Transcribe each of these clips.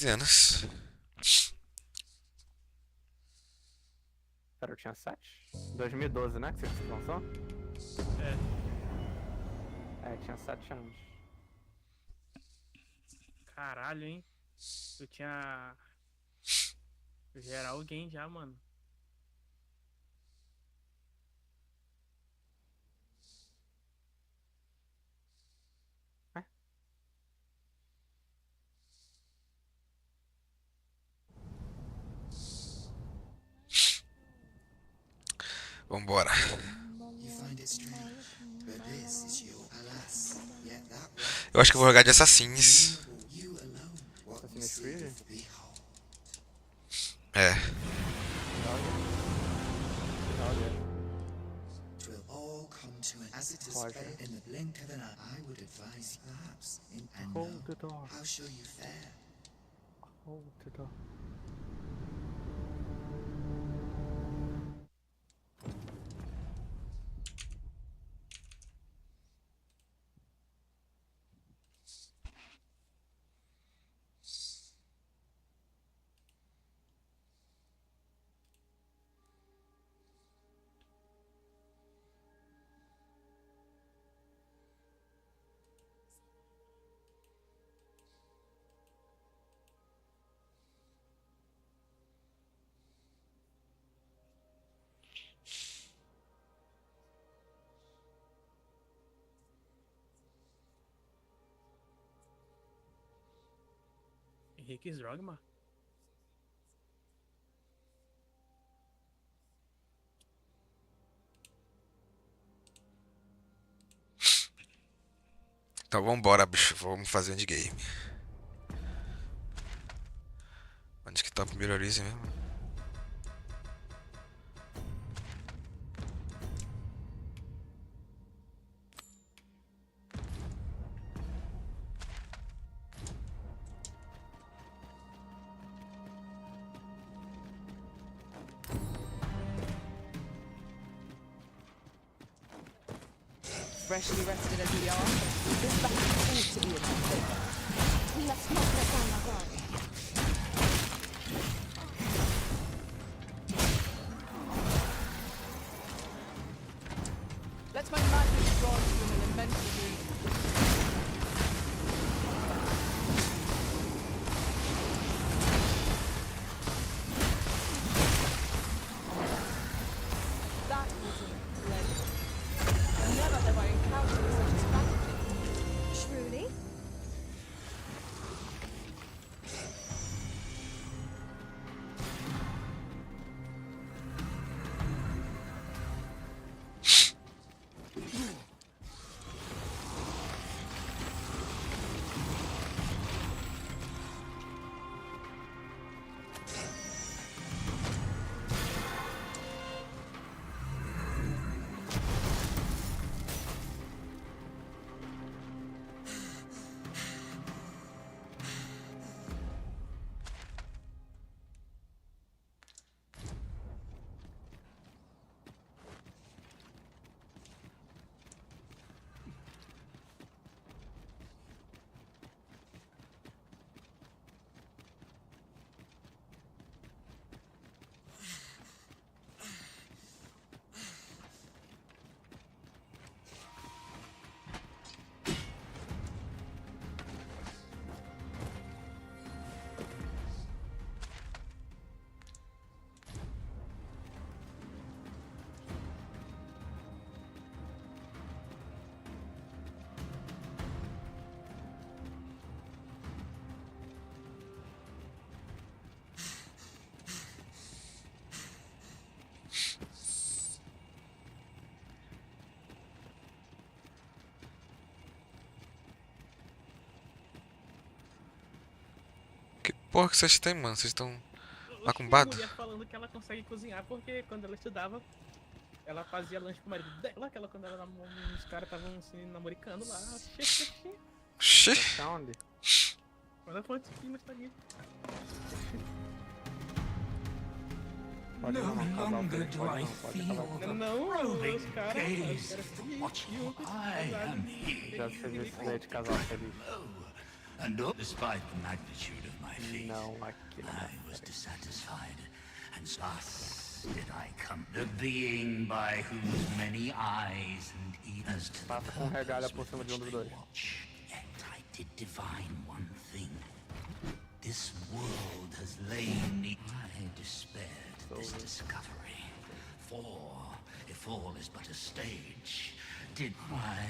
anos. Cara, eu tinha 7? 2012, né? Que você lançou? É, tinha 7 anos. Caralho, hein? Eu tinha. Eu já era alguém já, mano. É? Vambora. Eu acho que eu vou jogar de Assassins. Assassin's Creed? É. Joga. Roger. Hold the door. Hold the door. Henrique's Dogma? Então vambora, bicho. Vamos fazer endgame. Onde que tá o primeiro Horizon mesmo? Freshly rested as we are, this battle ought to be in our favor. We must not let down our guard. Let my magic draw from an immense mood. That was a pleasure. Never have I encountered such a strategy. Truly? Que porra que vocês têm, mano? Vocês estão A macumbados? mulher falando que ela consegue cozinhar porque quando ela estudava, ela fazia lanche pro marido dela, que ela quando ela os caras estavam se namoricando lá. Xi. Tá onde? Quando ela falou isso aqui no Instagram. Pode No não, casal longer feliz, do pode I não, pode feel casal the feliz. Não, probing os caras gaze eram felizes watching juntos, I casados. am here. Já se viu esse daí de casal feliz. And despite the magnitude of my Não, aqui não. I was dissatisfied, and thus did I come. The being by whose many eyes and ears to the Passa com regalha por purpose cima with de um which dos they dois. watch. Yet I did divine one thing. This world has lain me. I despaired of this discovery. For if all is but a stage, did my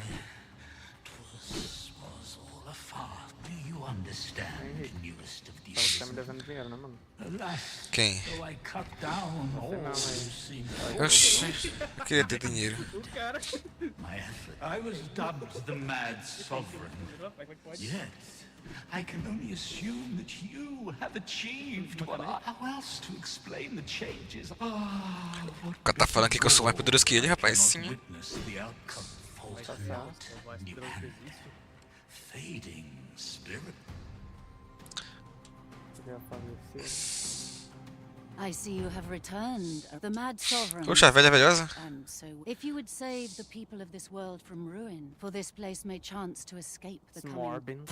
'twas was all a farce. Do you understand, newest of Então these? você tá me devendo dinheiro, né, mano? Alas, Quem? though I cut down all não, who mas- seemed Oxi, eu queria ter dinheiro. O cara. my effort. I was dubbed the Mad Sovereign. Como é que pode? Yet, I can only assume that you have achieved what I... How else to explain the changes? Ah, what O cara tá falando aqui que eu sou mais poderoso que ele, rapaz. cannot Sim. witness the outcome. Falter not, Voz new poderosa que hand. existe. Fading spirit. Queria falecer. I see you have returned, the Mad Sovereign. Poxa, a velha velhosa. And so, if you would save the people of this world from ruin, for this place may chance to escape the coming. Morbin.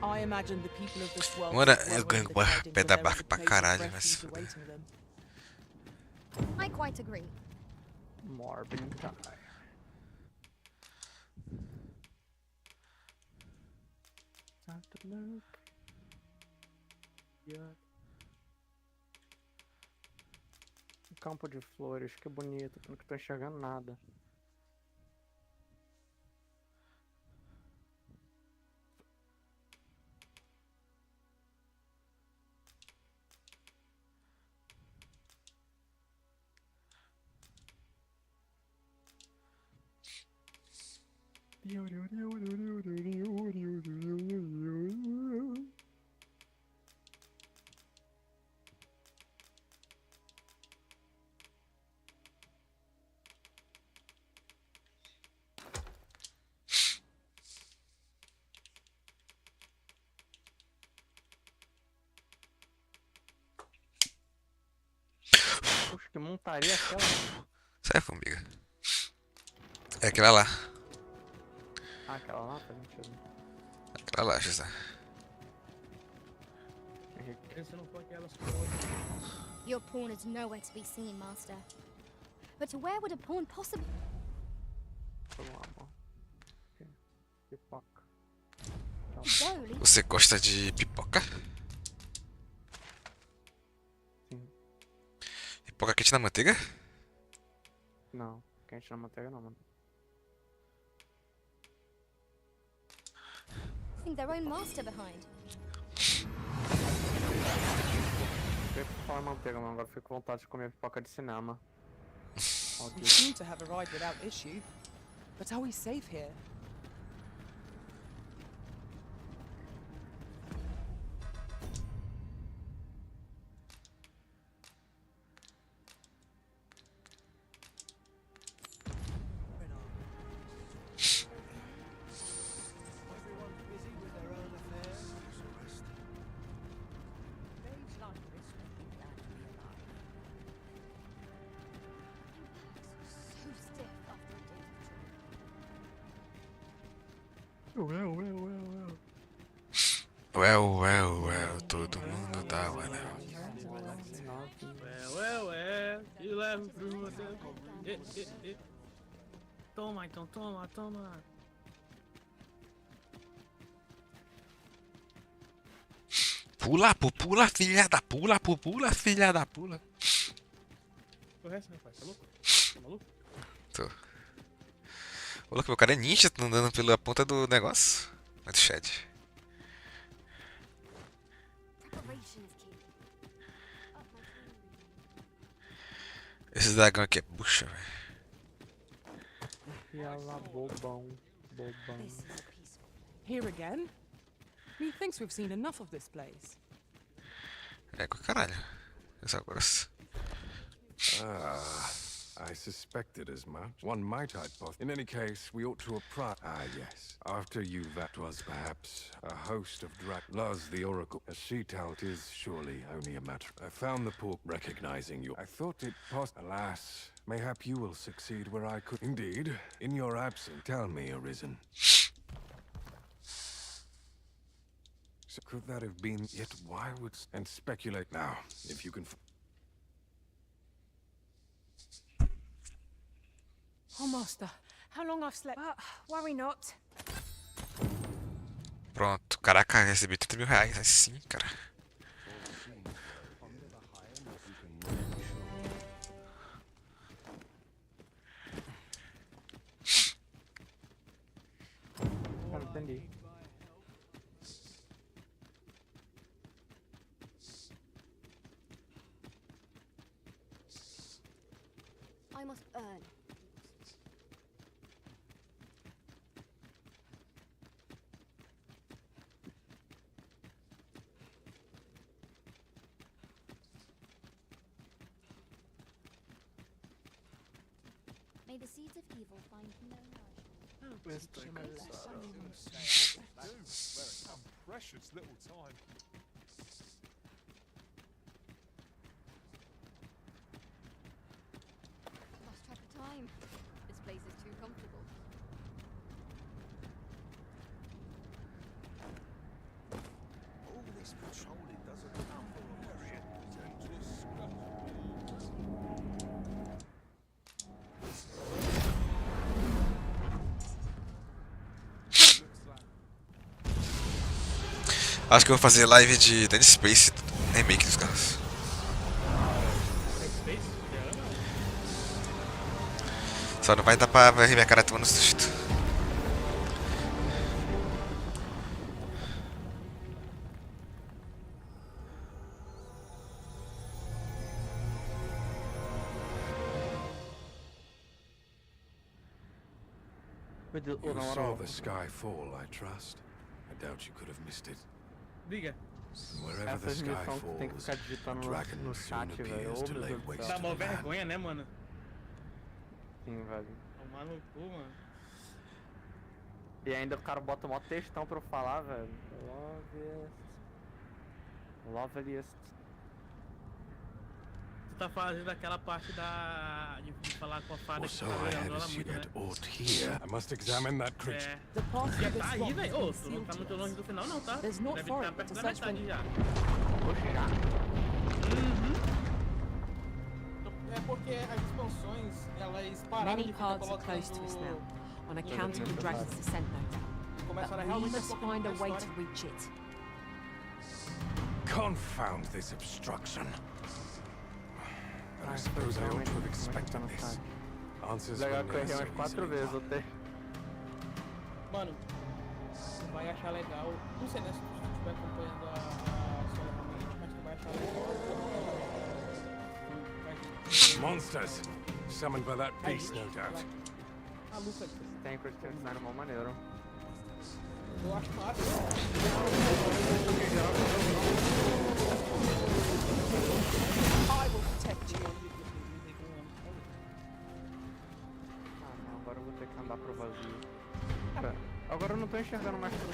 I imagine the people of this world Mano, will eu welcome ganho the tidings pé of da their barca pra place of caralho, refuge vai se fuder. awaiting them. I quite agree. Morbin Kai. Um campo de flores, que bonito, não tô enxergando nada. Poxa, que montaria aquela. Sai, formiga. É aquela lá. Ah, aquela lá, tá mentindo. Aquela lá, José. Se não for aquelas Your pawn is nowhere to be seen, Master. But where would a pawn possibly... Vamos lá, amor. Pipoca. Zoli? Você gosta de pipoca? Sim. Pipoca quente na manteiga? Não, quente na manteiga não, mano. Think their own master behind. Eu ia falar manteiga, mano. Agora fico com vontade de comer pipoca de cinema. We seem to have arrived without issue. But are we safe here? So stiff after a day Todo mundo tá, mano. E leva pro hotel. Toma, então, toma. Pula, filha da pula, filha da pula. O resto, rapaz, tá louco? Tá maluco? Tô. Ô, louco, meu cara é ninja, tá andando pela ponta do negócio. Muito Shed. preparation is key. Up my sleeve. Esse dragão aqui é bucha, velho. E ela, bobão. This is peaceful. Here again? Methinks we've seen enough of this place. É com caralho. Essa grossa. Ah, I suspected as much. One might hypothesize. In any case, we ought to apprise. Ah, yes. After you, that was perhaps a host of Luz, the Oracle. As she tells, it is surely only a matter. I found the pork recognizing you. I thought it possible. Alas, mayhap you will succeed where I could. Indeed, in your absence, tell me, Arisen. So could that have been? Yet why would and speculate now if you can? Oh, Master, how long I've slept? Worry not. Pronto. Caraca, recebi 30 mil reais. Aí sim, cara. Cara, entendi. I must earn. May the seeds of evil find no nourishment. Precious little time. Lost track of time. This place is too comfortable. All this patrolling doesn't number on area. Acho que eu vou fazer live de Dead Space remake dos caras. Space? Só não vai dar pra ver minha cara tomando susto. Ô, You na saw moral, the sky fall, I trust. I doubt you could have missed it. Diga. Wherever the essas sky missões que tem que falls, ficar digitando no dragon soon chat, velho. appears Ô, to meu lay Deus do waste céu. Dá mó to the land. vergonha, né, mano? Sim, velho. Tomar no cu, mano. E ainda o cara bota mó textão pra eu falar, velho. Loveliest. Tu tá fazendo aquela parte de falar com a fada Or que so tá I olhando have ela assumed muito, né? at aught here. I must examine that creature. É. The path Já to the tá aí, swamp has velho. Ô, been tu não sealed tá to muito us. longe do final, não, tá? There's no Deve foreign estar perto to da search metade for. já. Oxe, já. É porque as expansões, elas pararam Many de ficar paths are close to us now, colocando... on account of the dragon's descent note. Começaram a But we realmente must focar find a na way to história. reach it. Confound this obstruction. But I suppose I ought to have expected this. Answers Legal were que eu errei never umas so 4 easily vezes, eu found. tenho. Mano, tu vai achar legal. Não sei, né, se tu estiver acompanhando a história realmente, mas tu vai achar legal. Monsters! Summoned by that beast, no doubt. A luta, Tem coisa que tem um design mó maneiro. eu acho massa. I will protect you. Ah, não, agora eu vou ter que andar pro vazio. Pera, agora eu não tô enxergando mais tudo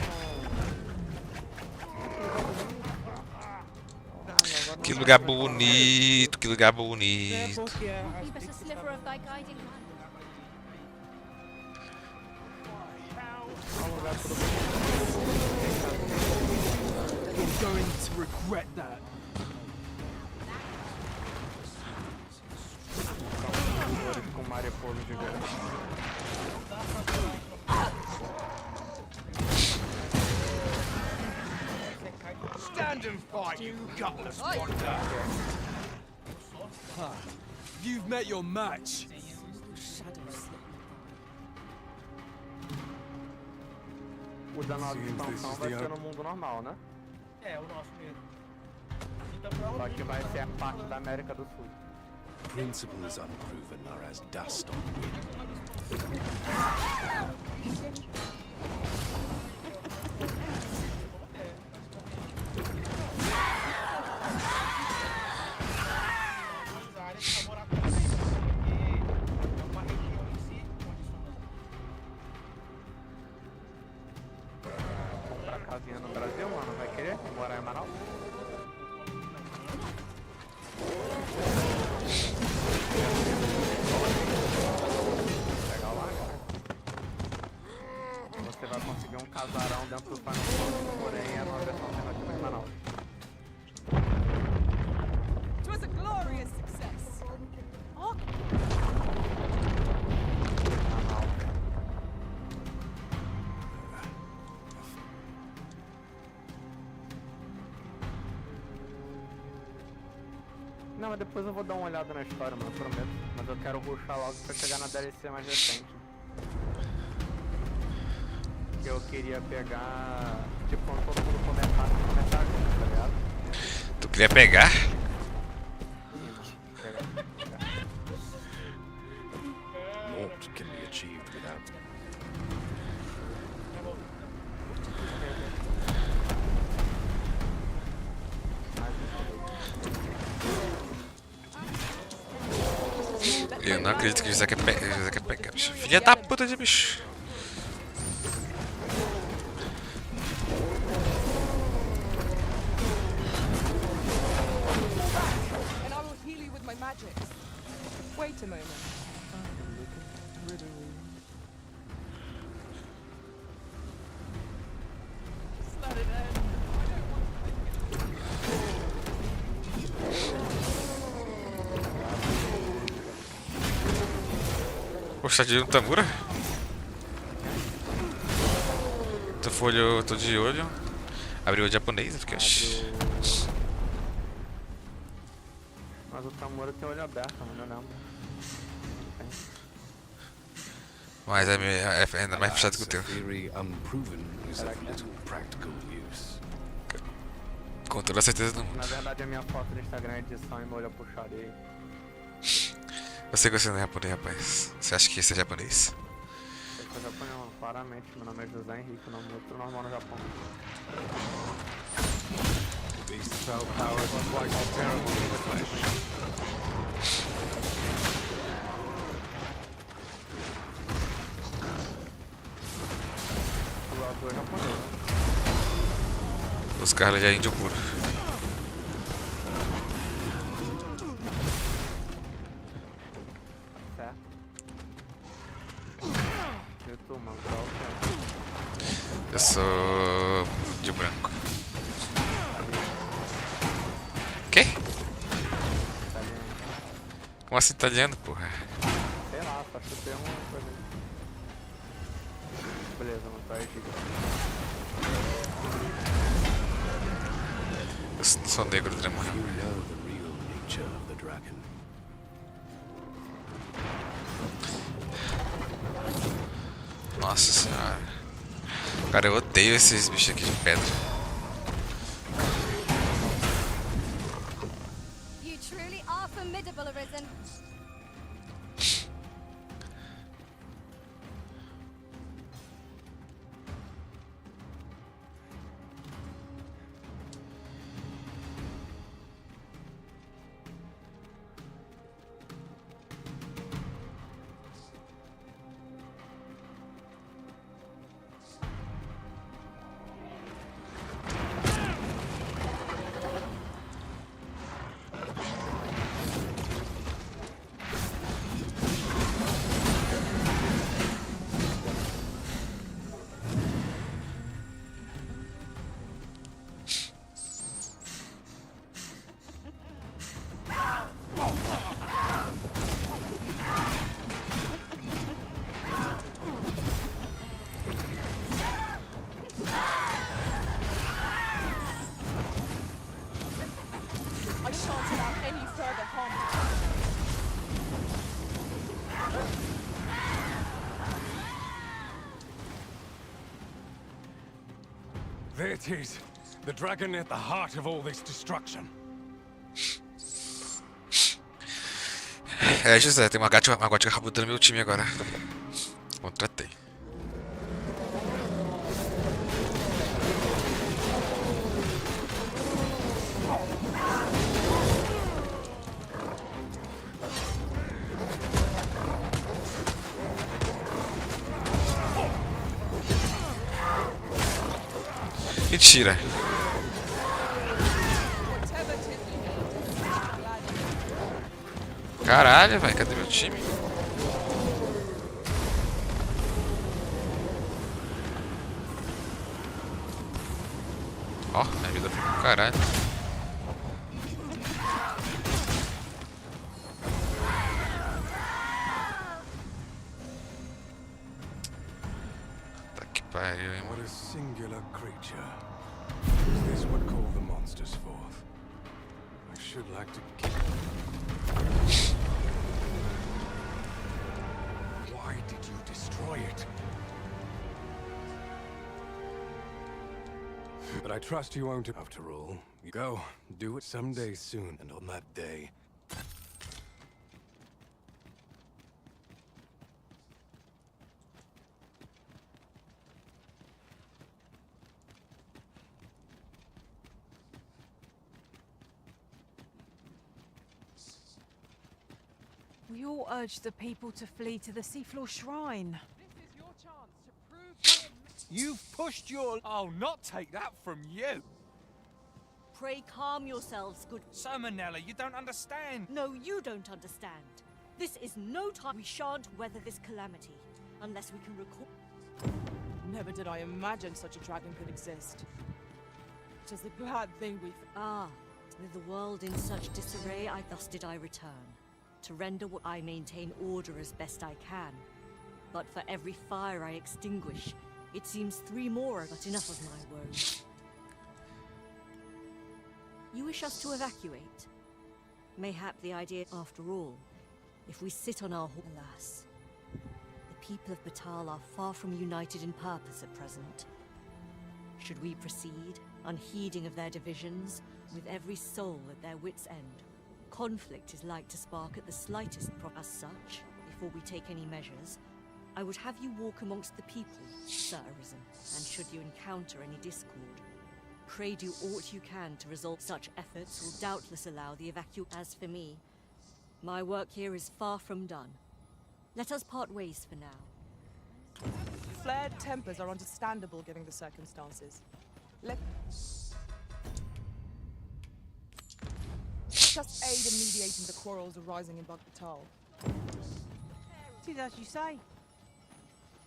com... Que lugar bonito, que lugar É bonito. porque as Keep us a sliver of thy guiding light. You're going to regret that. com mariposa gigante. Stand and fight, you gutless wanderer. You've met your match. O da nova Seems this expansão is vai the ser un- no mundo normal, né? É, o nosso mesmo. Então Só provavelmente que vai ser a parte da América do Sul. Principles unproven are as dust on wind. as áreas favoráveis para isso, porque é uma região em si condicionada. Comprar casinha no Brasil, mano, vai querer morar em Manaus? Legal lá, cara. Não, mas depois eu vou dar uma olhada na história, mano, eu prometo. Mas eu quero rushar logo pra chegar na DLC mais recente. Que eu queria pegar... Tipo, quando todo mundo comentar junto, tá ligado? Tu queria pegar? Pegar. Naught can be achieved without. Eu não acredito que o José quer pegar, bicho. Filha da puta de bicho. And I will heal you with my magic. Wait a moment. Just let it end. Poxa, de um Tamura? Tô de olho. Abriu o japonês, eu fiquei. Mas o Tamura tem olho aberto, mano, eu lembro. Mas é ainda mais fechado que o teu. Theory unproven is of little practical use. Com toda a certeza do mundo. Na verdade a minha foto no Instagram é edição e meu olho puxaria. Eu sei que você não é japonês, rapaz. Você acha que esse é japonês? Eu sou japonês, mano, claramente. Meu nome é José Henrique, o nome muito normal no Japão. These spell powers are quite terrible in the flesh. O autor é japonês, né? Os caras já é índio puro. Certo. E tu, mano, qual que Eu sou de branco. Quê? é? Italiano. Como assim italiano, porra? Sei lá, só chutei uma coisa aí. Beleza, mano, tá aí, dica. Eu sou negro, drama. You know the real nature of the dragon. Nossa senhora. Cara, eu odeio esses bichos aqui de pedra. You truly are formidable, Arisen. I shan't allow any further harm. There it is. The dragon at the heart of all this destruction. É, José, tem uma gótica rabuda no meu time agora. Contratei. Mentira. Whatever Tiffany needs, I'm glad. Caralho, velho, cadê meu time? Ó, minha vida foi pro caralho. Tá que pariu, hein, What mano. a singular creature. Is this what called the monsters forth? I should like to kick them. destroy it. But I trust you won't. After all, you go. Do it someday soon, and on that day. We all urge the people to flee to the seafloor shrine. This is your chance to prove you've pushed your... I'll not take that from you. Pray calm yourselves, good... So, Manella, you don't understand. No, you don't understand. This is no time. We shan't weather this calamity unless we can record... Never did I imagine such a dragon could exist. It is a glad thing we've... Ah, with the world in such disarray, thus did I return. To render what I maintain order as best I can. But for every fire I extinguish, it seems 3 more, but enough of my woes. You wish us to evacuate? Mayhap the idea, after all, if we sit on our alas. The people of Batal are far from united in purpose at present. Should we proceed, unheeding of their divisions, with every soul at their wits' end? Conflict is like to spark at the slightest as such, before we take any measures, I would have you walk amongst the people, Sir Arisen, and should you encounter any discord, pray do aught you can to resolve such efforts will doubtless allow the As for me, my work here is far from done. Let us part ways for now. Flared tempers are understandable given the circumstances. Let us aid in mediating the quarrels arising in Batal. It is as you say.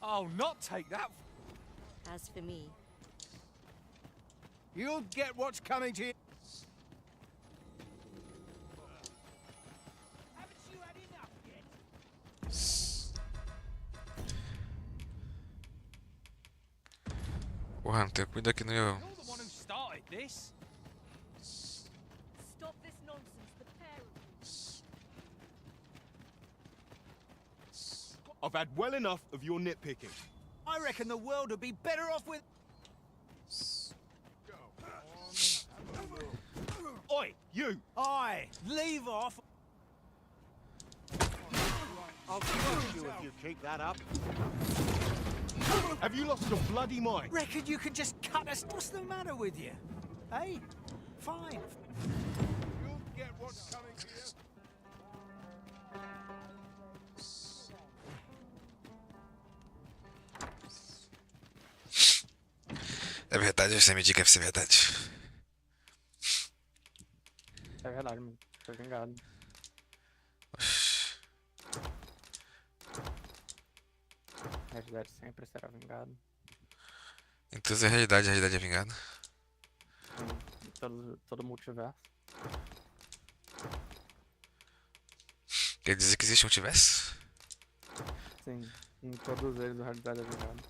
I'll not take that. As for me, You'll get what's coming to you. Haven't you had enough yet? Porra, não tenho cuidado aqui no meu. You're the one who started this. stop this nonsense, the pair of... I've had well enough of your nitpicking. I reckon the world would be better off with... Oi, you! Aye, leave off! I'll crush you if you keep that up. Have you lost your bloody mind? Reckon you could just cut us? What's the matter with you? Hey, fine. You'll get what's coming to you. É verdade, você me diga se é verdade. É verdade, mano. Foi vingado. A realidade sempre será vingada. Então é realidade, a realidade é vingada. Em todo multiverso. Quer dizer que existe um multiverso? Sim, em todos eles a realidade é vingada.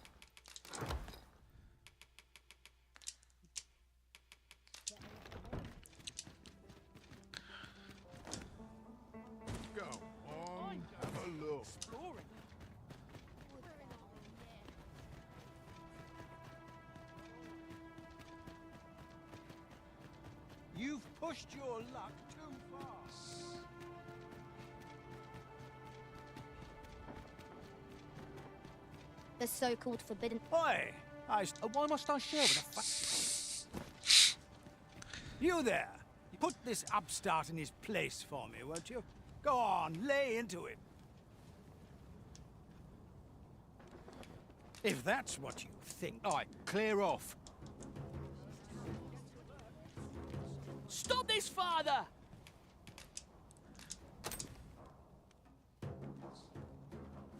You've pushed your luck too far. The so-called forbidden... Oi! Why must I share with a You there! Put this upstart in his place for me, won't you? Go on, lay into it. If that's what you think... Alright, clear off. Stop this, father!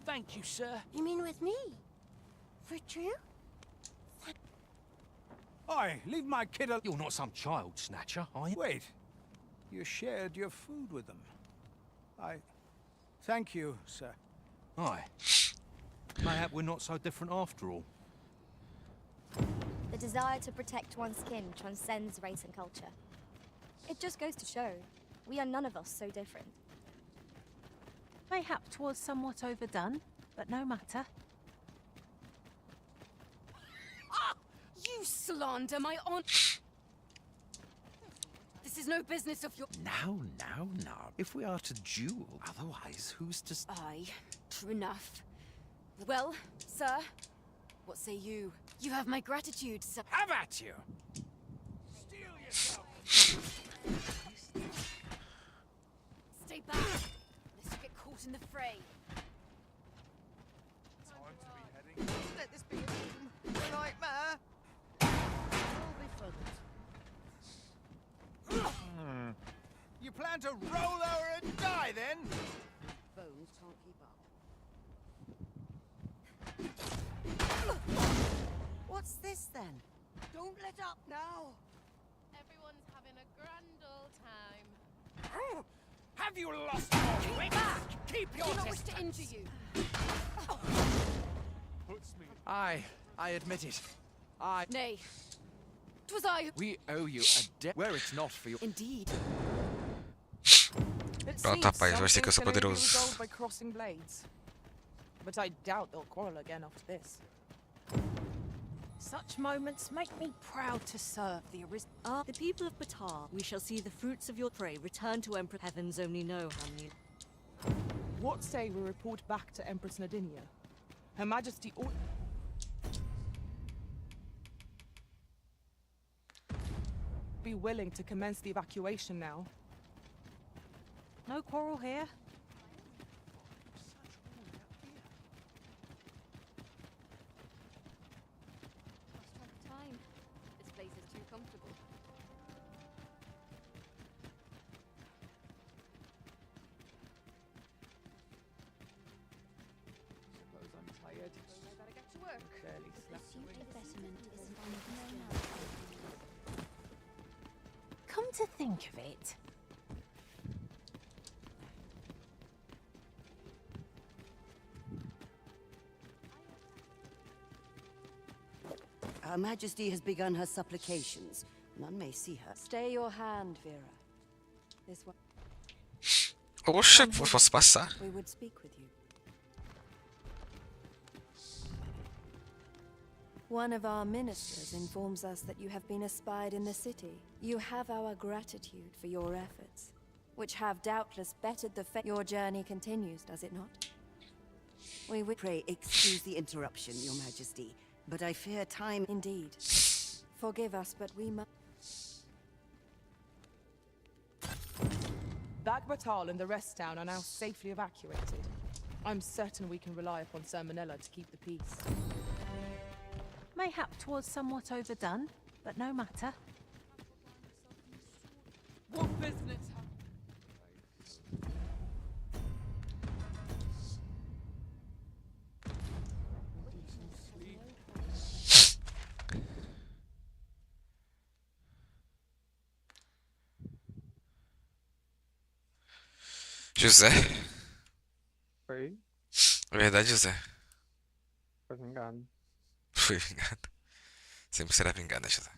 Thank you, sir. You mean with me? For true? Oi, leave my kid alone. You're not some child snatcher, are you? Wait. You shared your food with them. Thank you, sir. Aye. Mayhap we're not so different after all. The desire to protect one's kin transcends race and culture. It just goes to show, we are none of us so different. Mayhap 'twas somewhat overdone, but no matter. slander my honor. This is no business of your. Now. If we are to duel, otherwise, who's to... Aye, true enough. Well, sir, what say you? You have my gratitude, sir. Have at you! Stay back, lest you get caught in the fray. Let this be a nightmare. All be fuddled. You plan to roll over and die, then? Bones can't keep up. What's this, then? Don't let up now. Everyone's having a grand old time. Have you lost your wits? Keep your I do not wish distance. to injure you. I admit it. Nay, 'twas I who... We owe you a debt were it not for your... Indeed. It Pronto, seems rapaz, vai ser que eu something's sou gonna be poderoso. resolved by crossing blades. But I doubt they'll quarrel again after this. Such moments make me proud to serve the The people of Batar, we shall see the fruits of your prey return to Emperor. Heavens only know how many. What say we report back to Empress Nadinia? Her Majesty ought... be willing to commence the evacuation now. No quarrel here? Lost track of time. This place is too comfortable. Suppose I'm tired. I better get to work. Barely slept. Come to think of it, Her Majesty has begun her supplications. None may see her. Stay your hand, Vera. This one. Oxa, posso passar. We would speak with you. One of our ministers informs us that you have been espied in the city. You have our gratitude for your efforts, which have doubtless bettered the fate. Your journey continues, does it not? We would pray excuse the interruption, Your Majesty, but I fear time... Indeed. Forgive us, but we must... Bagbatal and the rest town are now safely evacuated. I'm certain we can rely upon Sir Manella to keep the peace. mayhap 'twas somewhat overdone, but no matter. What business have... José. Foi? É verdade, José. Foi vingado. Fui vingado. Sempre será vingado, José.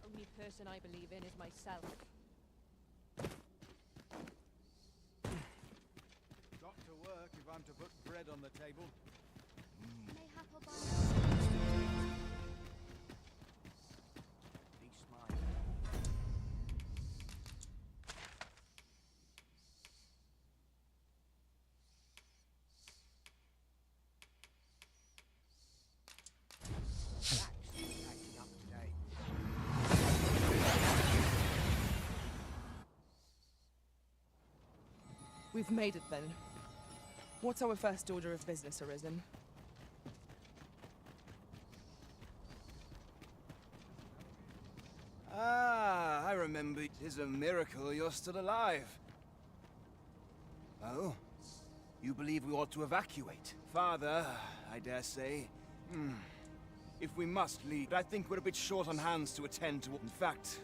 Only person I believe in is myself. Got to work if I'm to put bread on the table. Mayhap I'll buy Be smart. Acting up today. We've made it then. What's our first order of business, Arisen? Ah, I remember. It is a miracle you're still alive. Oh? You believe we ought to evacuate? Father, I dare say. If we must leave, I think we're a bit short on hands to attend to. In fact,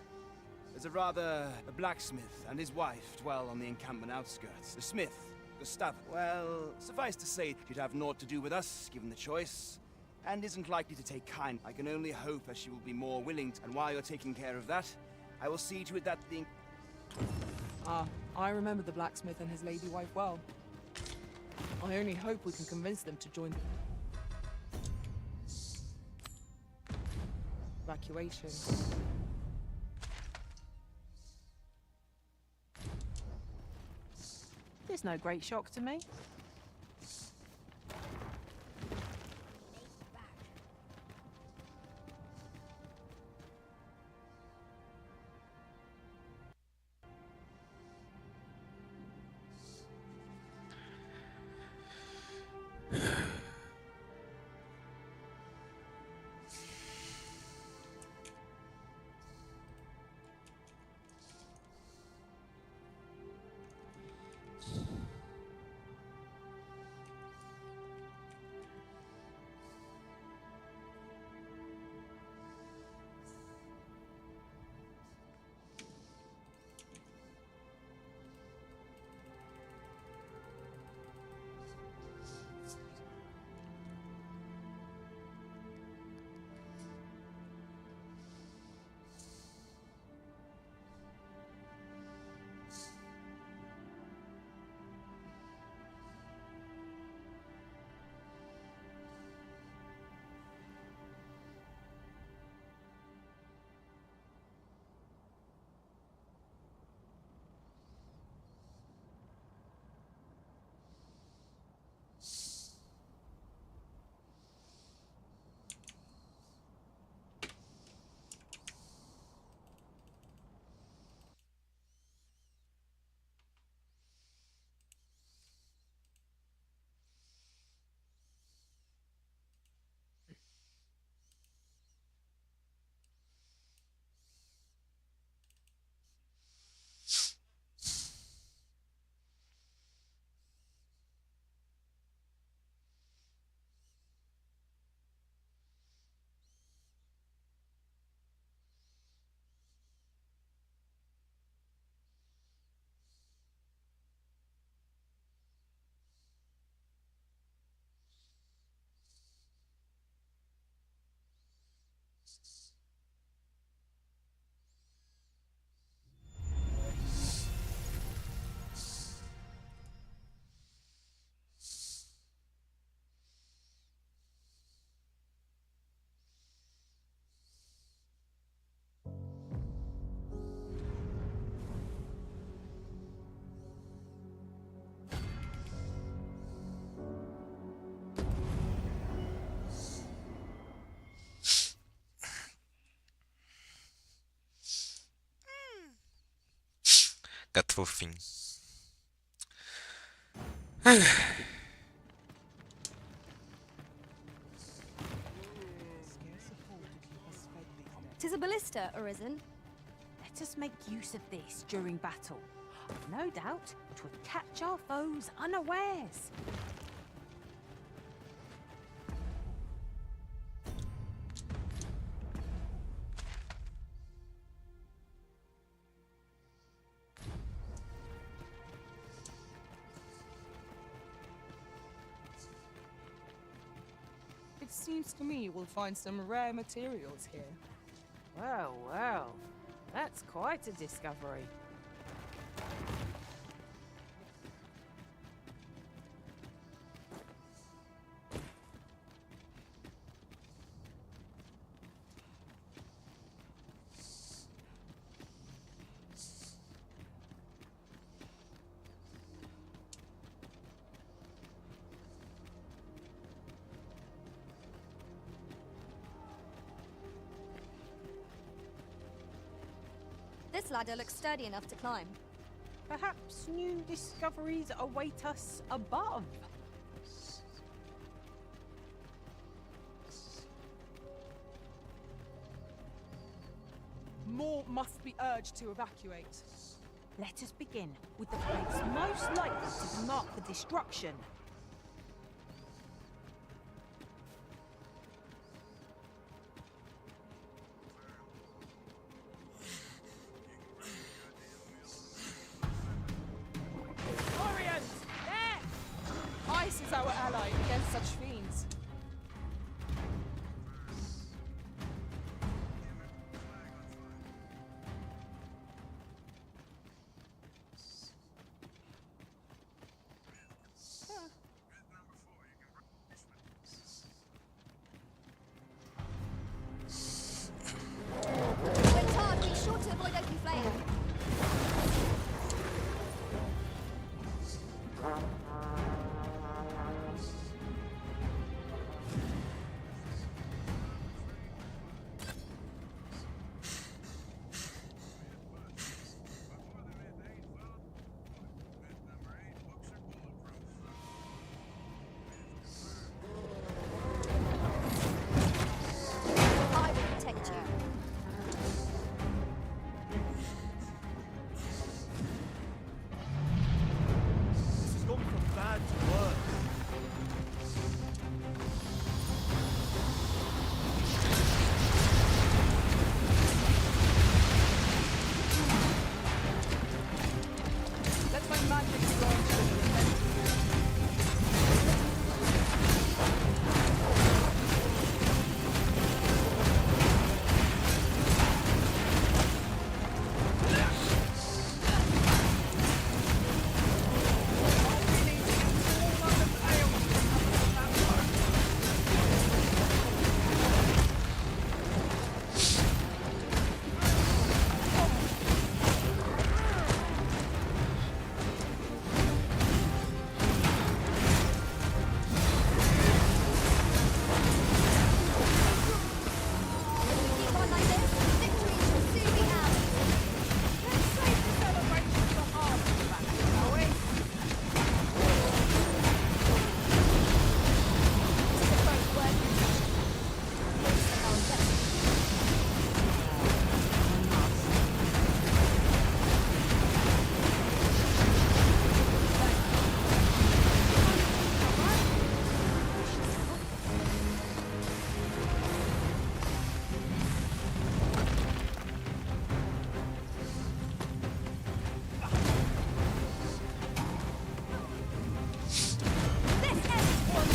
there's a blacksmith and his wife dwell on the encampment outskirts. The smith, Gustav, well, suffice to say, she'd have naught to do with us, given the choice, and isn't likely to take kind. I can only hope that she will be more willing to, and while you're taking care of that, I will see to it that the... Ah, I remember the blacksmith and his lady wife well. I only hope we can convince them to join evacuation. There's no great shock to me. Gato fofinho. Tis a ballista, Arisen. Let us make use of this during battle. I've no doubt it would catch our foes unawares. It seems to me we'll find some rare materials here. Well, well, that's quite a discovery. This ladder looks sturdy enough to climb. Perhaps new discoveries await us above. More must be urged to evacuate. Let us begin with the place most likely to be marked for destruction. Warriors! There! Ice is our ally against such fiends. When tarred, be sure to avoid open flame. I will protect you. This has gone from bad to worse. Let my magic launch into the head. Keep on like this, victory shall soon be ours. Let's save the celebration for after the battle, shall we? This is a both working session. Most of our destiny. This ends one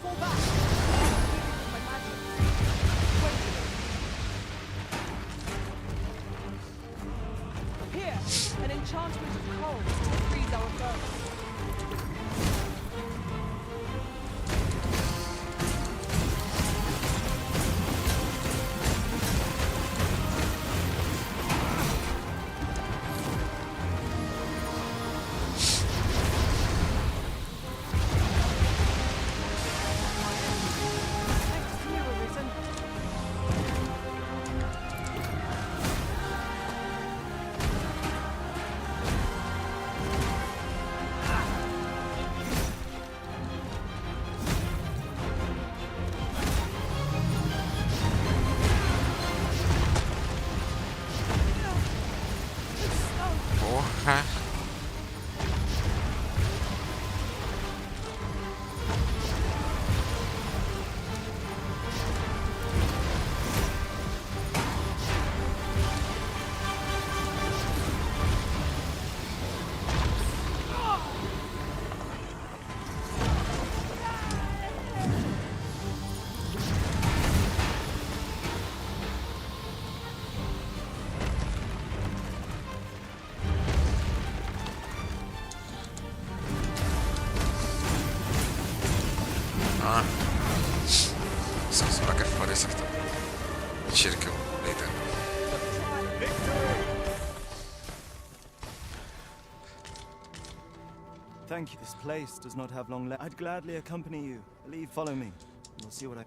Fall back! My magic. Wait. Here, an enchantment of cold to freeze our foes. Thanks to you, Arisen. Porra. Thank you. This place does not have long left. I'd gladly accompany you. Leave, follow me. We'll see what I...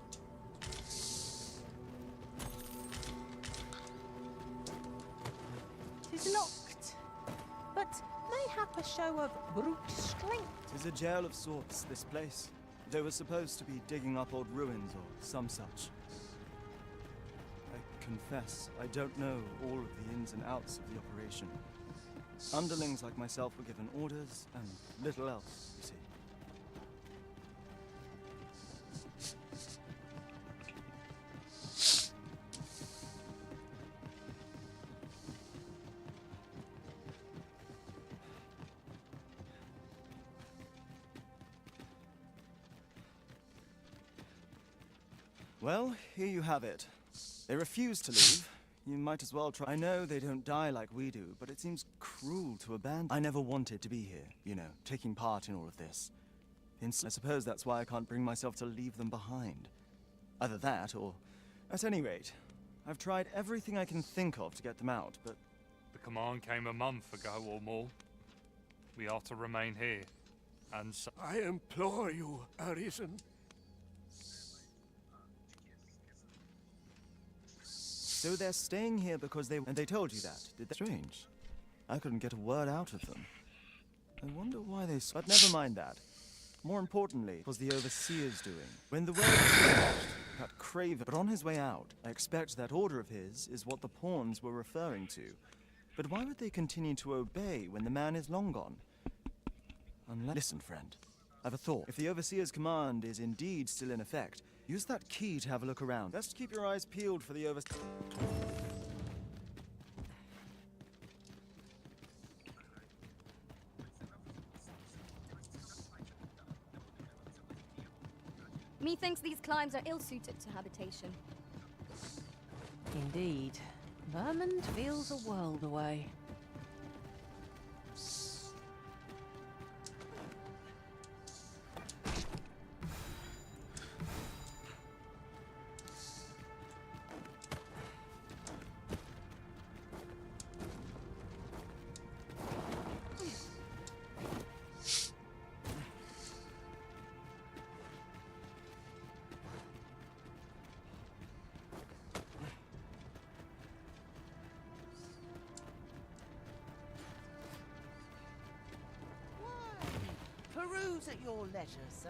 Tis locked, but mayhap a show of brute strength. Tis a jail of sorts, this place. They were supposed to be digging up old ruins or some such. I confess, I don't know all of the ins and outs of the operation. Underlings like myself were given orders, and little else, you see. Well, here you have it. They refuse to leave. You might as well try. I know they don't die like we do, but it seems cruel to abandon. I never wanted to be here, you know, taking part in all of this. I suppose that's why I can't bring myself to leave them behind. Either that, or... At any rate, I've tried everything I can think of to get them out, but... The command came a month ago or more. We are to remain here, and so... I implore you, Arisen. So they're staying here because they... And they told you that, did they? Strange. I couldn't get a word out of them. I wonder why they... But never mind that. More importantly, what was the Overseer's doing? When the world was finished, that craven... But on his way out, I expect that order of his is what the pawns were referring to. But why would they continue to obey when the man is long gone? Unless... Listen, friend. I've a thought. If the Overseer's command is indeed still in effect, use that key to have a look around. Best keep your eyes peeled for the Overseer. Methinks these climes are ill-suited to habitation. Indeed. Vermont feels a world away. Peruse at your leisure, sir.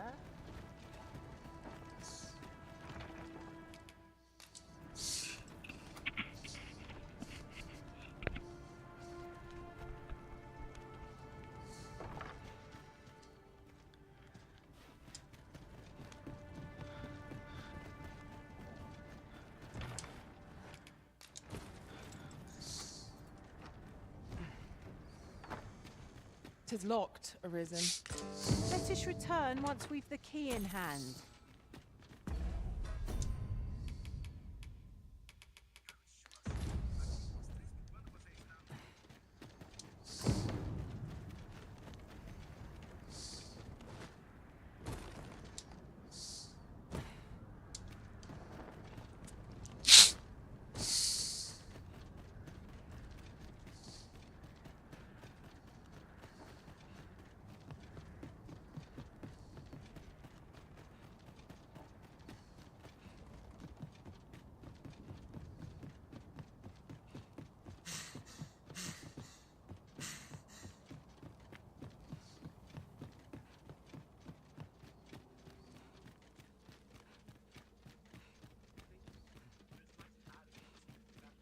Tis locked, Arisen. Let us return once we've the key in hand.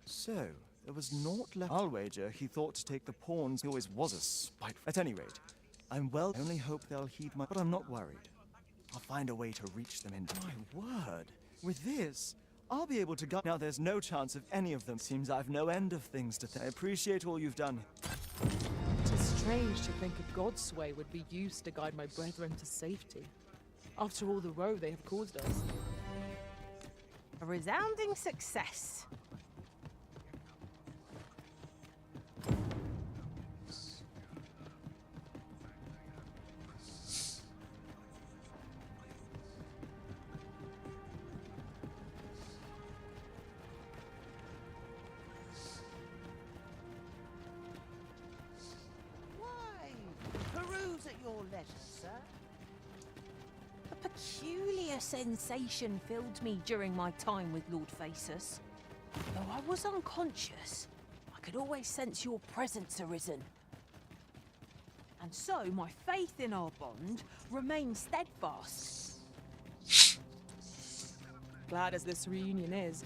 So, there was naught left. I'll wager he thought to take the pawns. He always was a spiteful. At any rate, I'm well. I only hope they'll heed my... But I'm not worried. I'll find a way to reach them in... My word! With this, I'll be able to go... Now there's no chance of any of them. Seems I've no end of things to think. I appreciate all you've done. Tis strange to think a god's sway would be used to guide my brethren to safety. After all the woe they have caused us. A resounding success. Peruse at your leisure. pleasure, sir. A peculiar sensation filled me during my time with Lord Faces. Though I was unconscious, I could always sense your presence arisen. And so my faith in our bond remained steadfast. Glad as this reunion is,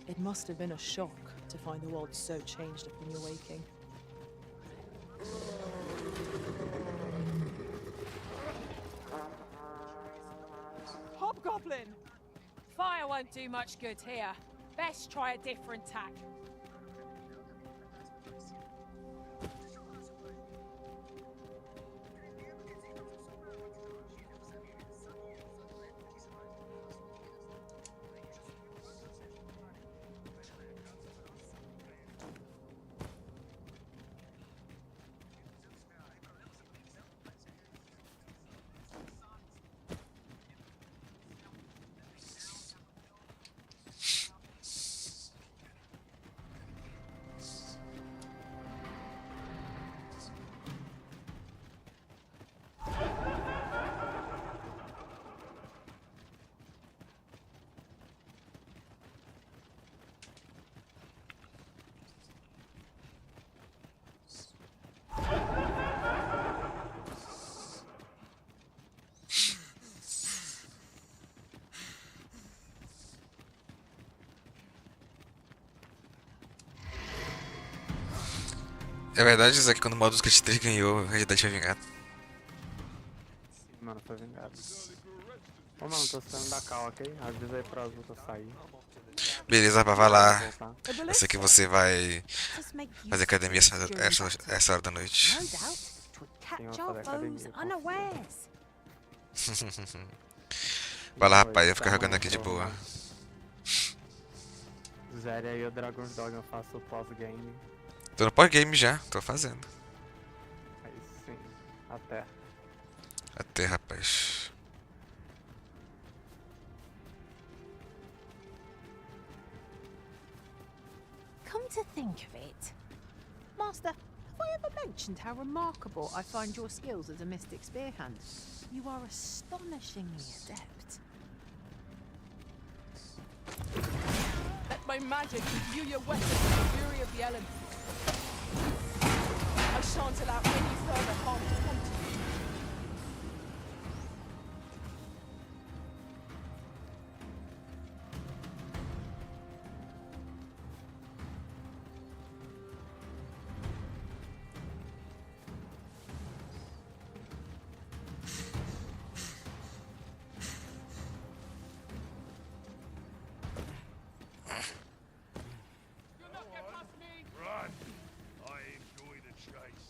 it must have been a shock to find the world so changed upon your waking. Hobgoblin! Fire won't do much good here. Best try a different tack. É verdade, Isaac, quando o Baldur's Gate 3 ganhou, a realidade foi vingada. Sim, mano, foi vingado. Ô, mano, tô saindo da cal, ok? Avisa aí pra lutas sair. Beleza, rapaz, vai lá. Eu sei que você vai fazer academia essa hora da noite. No doubt, 'twould catch our foes unawares. Vai lá, rapaz, eu vou ficar jogando aqui de boa. Zere aí o Dragons Dogma, eu faço o pós-game. Tô no pós-game já, tô fazendo. Aí sim, até. Até, rapaz. Come to think of it, Master, have I ever mentioned how remarkable I find your skills as a mystic spearhand? You are astonishingly adept. Let my magic imbue your weapon with the fury of the elements. I shan't allow any further harm to come to you. Run! I enjoy the chase.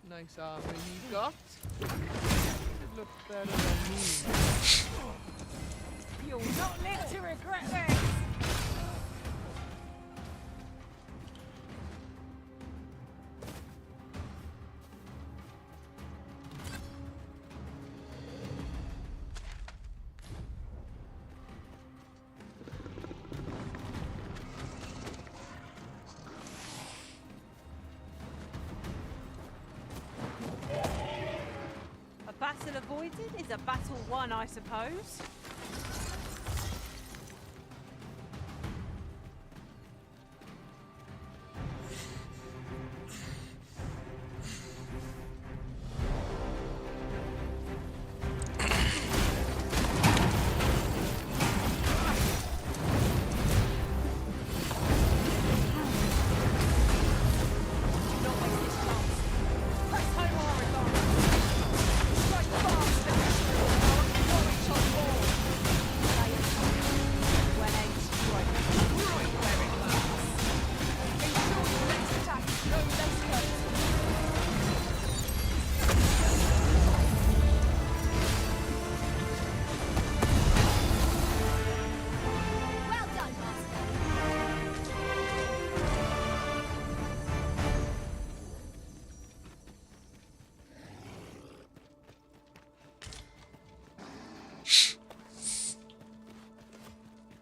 Nice armor you got. It looks better than me. You'll not live to regret this! A battle avoided is a battle won, I suppose.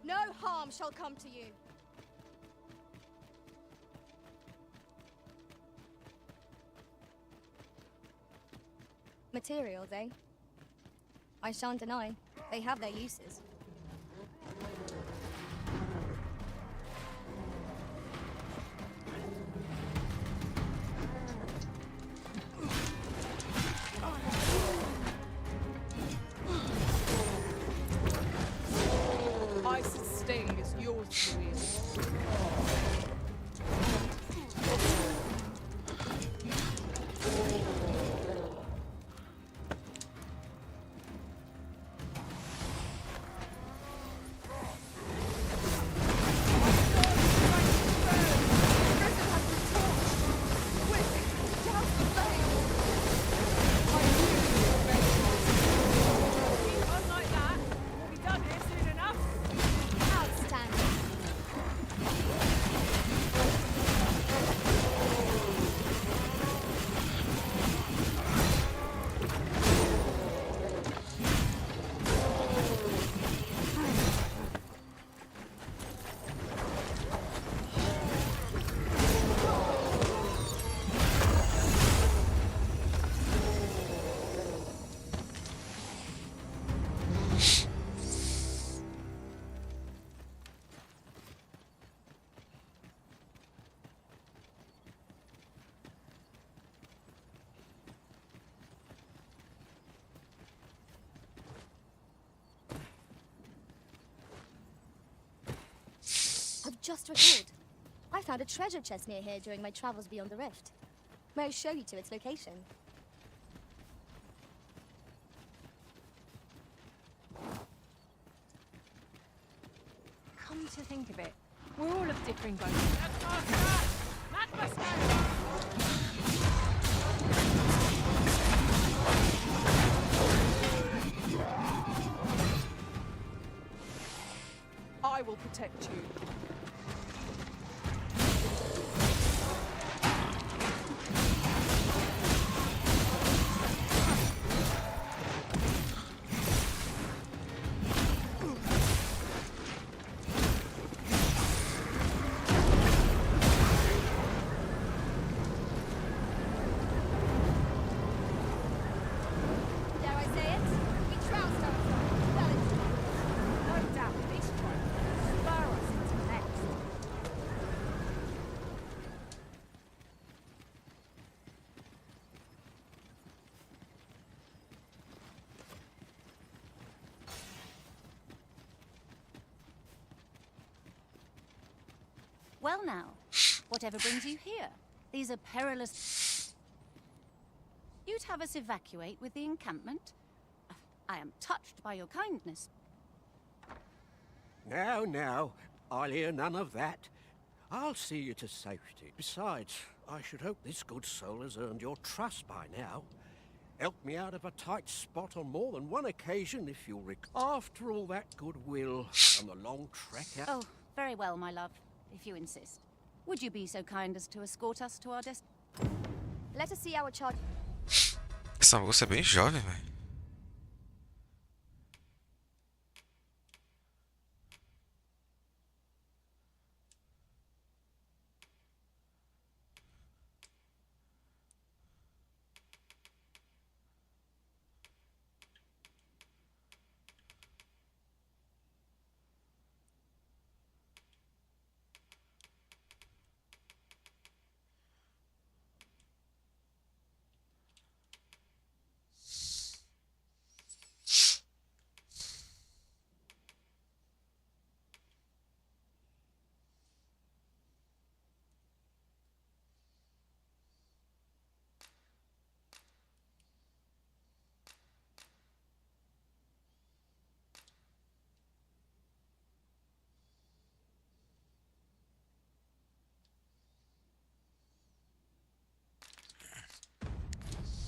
No harm shall come to you. Materials, eh? I shan't deny. They have their uses. Ice's sting is yours to wield. I've just recalled. I found a treasure chest near here during my travels beyond the rift. May I show you to its location? Come to think of it, we're all of differing boats. I will protect you. Dare I say it? We trounced ourselves. Well, it's no doubt this one will spur us into next. Well now, whatever brings you here? These are perilous... You'd have us evacuate with the encampment? I am touched by your kindness. Now, I'll hear none of that. I'll see you to safety. Besides, I should hope this good soul has earned your trust by now. Helped me out of a tight spot on more than one occasion, if you'll recall. After all that goodwill and the long trek out... Oh, very well, my love, if you insist. Would you be so kind as to escort us to our destination? Let us see our charge. Essa moça é bem jovem, velho.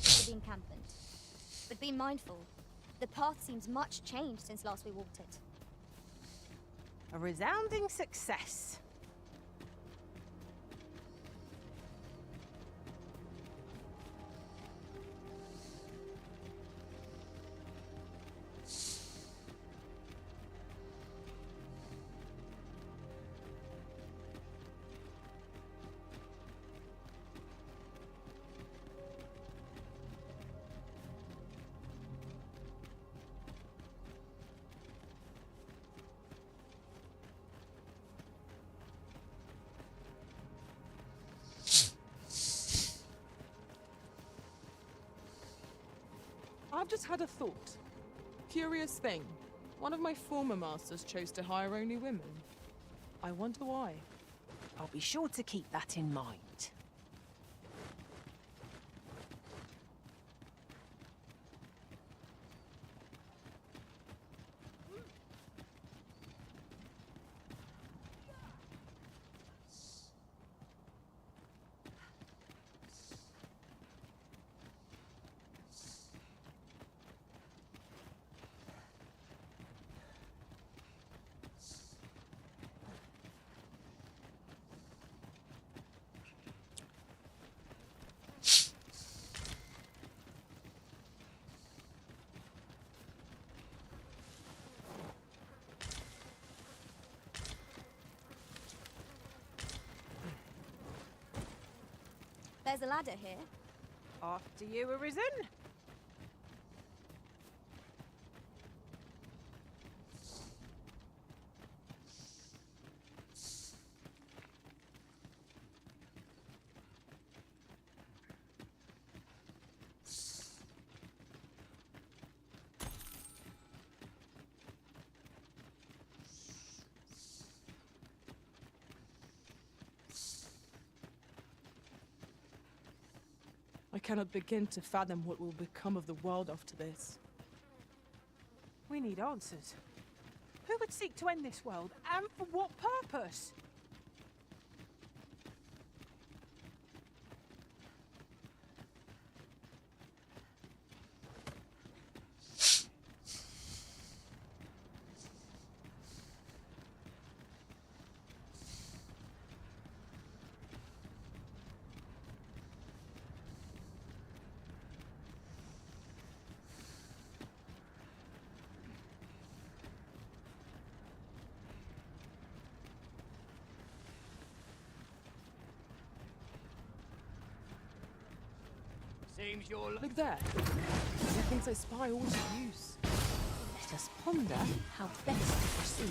To the encampment. But be mindful. The path seems much changed since last we walked it. A resounding success. I've just had a thought. Curious thing. One of my former masters chose to hire only women. I wonder why. I'll be sure to keep that in mind. There's a ladder here. After you, Arisen. I cannot begin to fathom what will become of the world after this. We need answers. Who would seek to end this world, and for what purpose? Seems you're... Look there. The things I spy all to use. Let us ponder how best to proceed.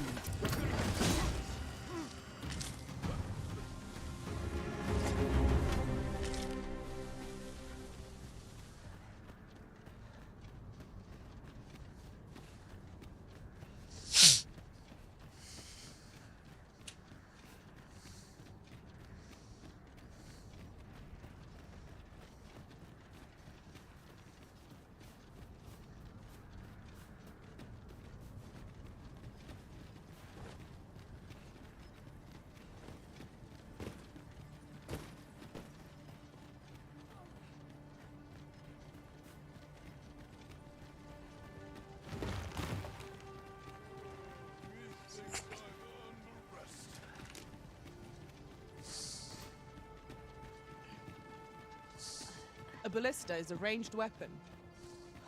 A ballista is a ranged weapon.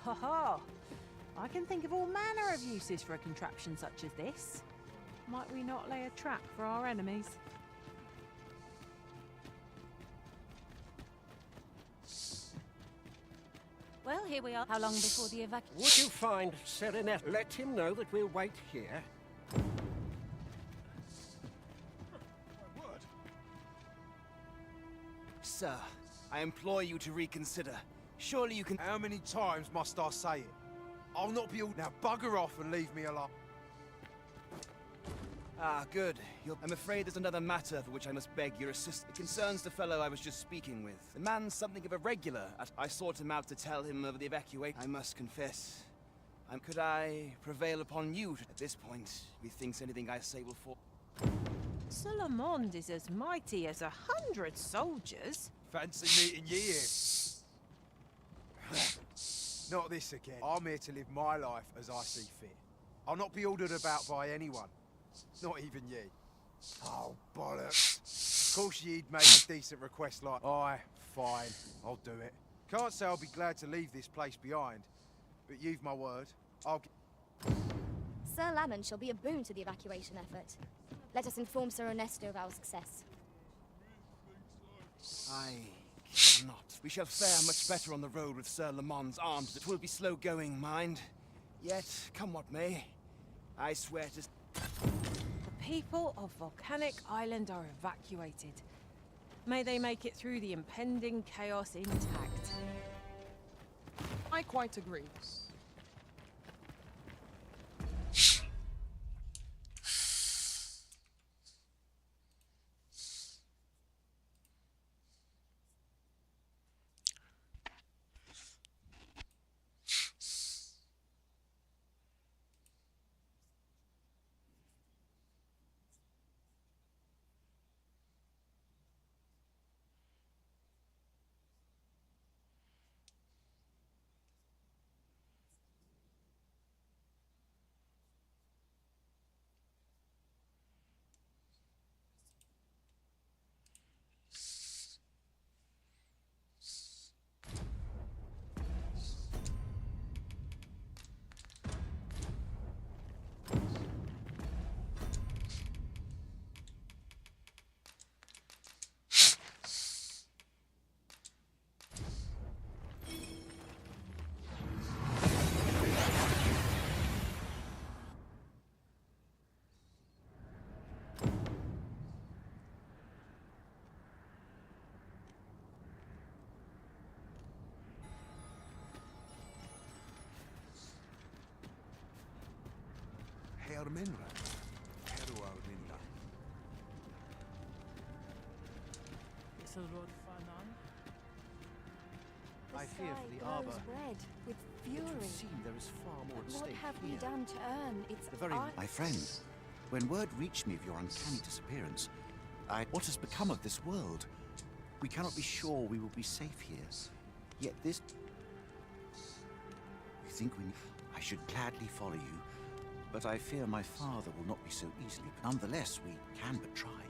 Ha ha! I can think of all manner of uses for a contraption such as this. Might we not lay a trap for our enemies? Well, here we are. How long before the evacuation? Would you find Serenet? Let him know that we'll wait here. Sir, I implore you to reconsider. Surely you can... How many times must I say it? I'll not be all... Now bugger off and leave me alone. Ah, good. I'm afraid there's another matter for which I must beg your assistance. It concerns the fellow I was just speaking with. The man's something of a regular. I sought him out to tell him of the evacuation. I must confess. Could I prevail upon you at this point? Methinks anything I say will fall... Solomond is as mighty as 100 soldiers. Fancy meeting you here. Not this again. I'm here to live my life as I see fit. I'll not be ordered about by anyone. Not even ye. Oh, bollocks. Of course ye'd make a decent request like... Aye, fine, I'll do it. Can't say I'll be glad to leave this place behind, but you've my word. Sir Lamon shall be a boon to the evacuation effort. Let us inform Sir Ernesto of our success. I cannot. We shall fare much better on the road with Sir Lamont's arms. It will be slow going, mind. Yet, come what may, I swear to... The people of Volcanic Island are evacuated. May they make it through the impending chaos intact. I quite agree. Herminra. Quero Alminra. This is Lord Fanan. The I fear sky for the glows arbor. red with It would fury. seem there is far more at But what stake have we here. done to earn its The very art? My friend, when word reached me of your uncanny disappearance, what has become of this world? We cannot be sure we will be safe here. Yet this... You think I should gladly follow you, but I fear my father will not be so easily. Nonetheless, we can but try.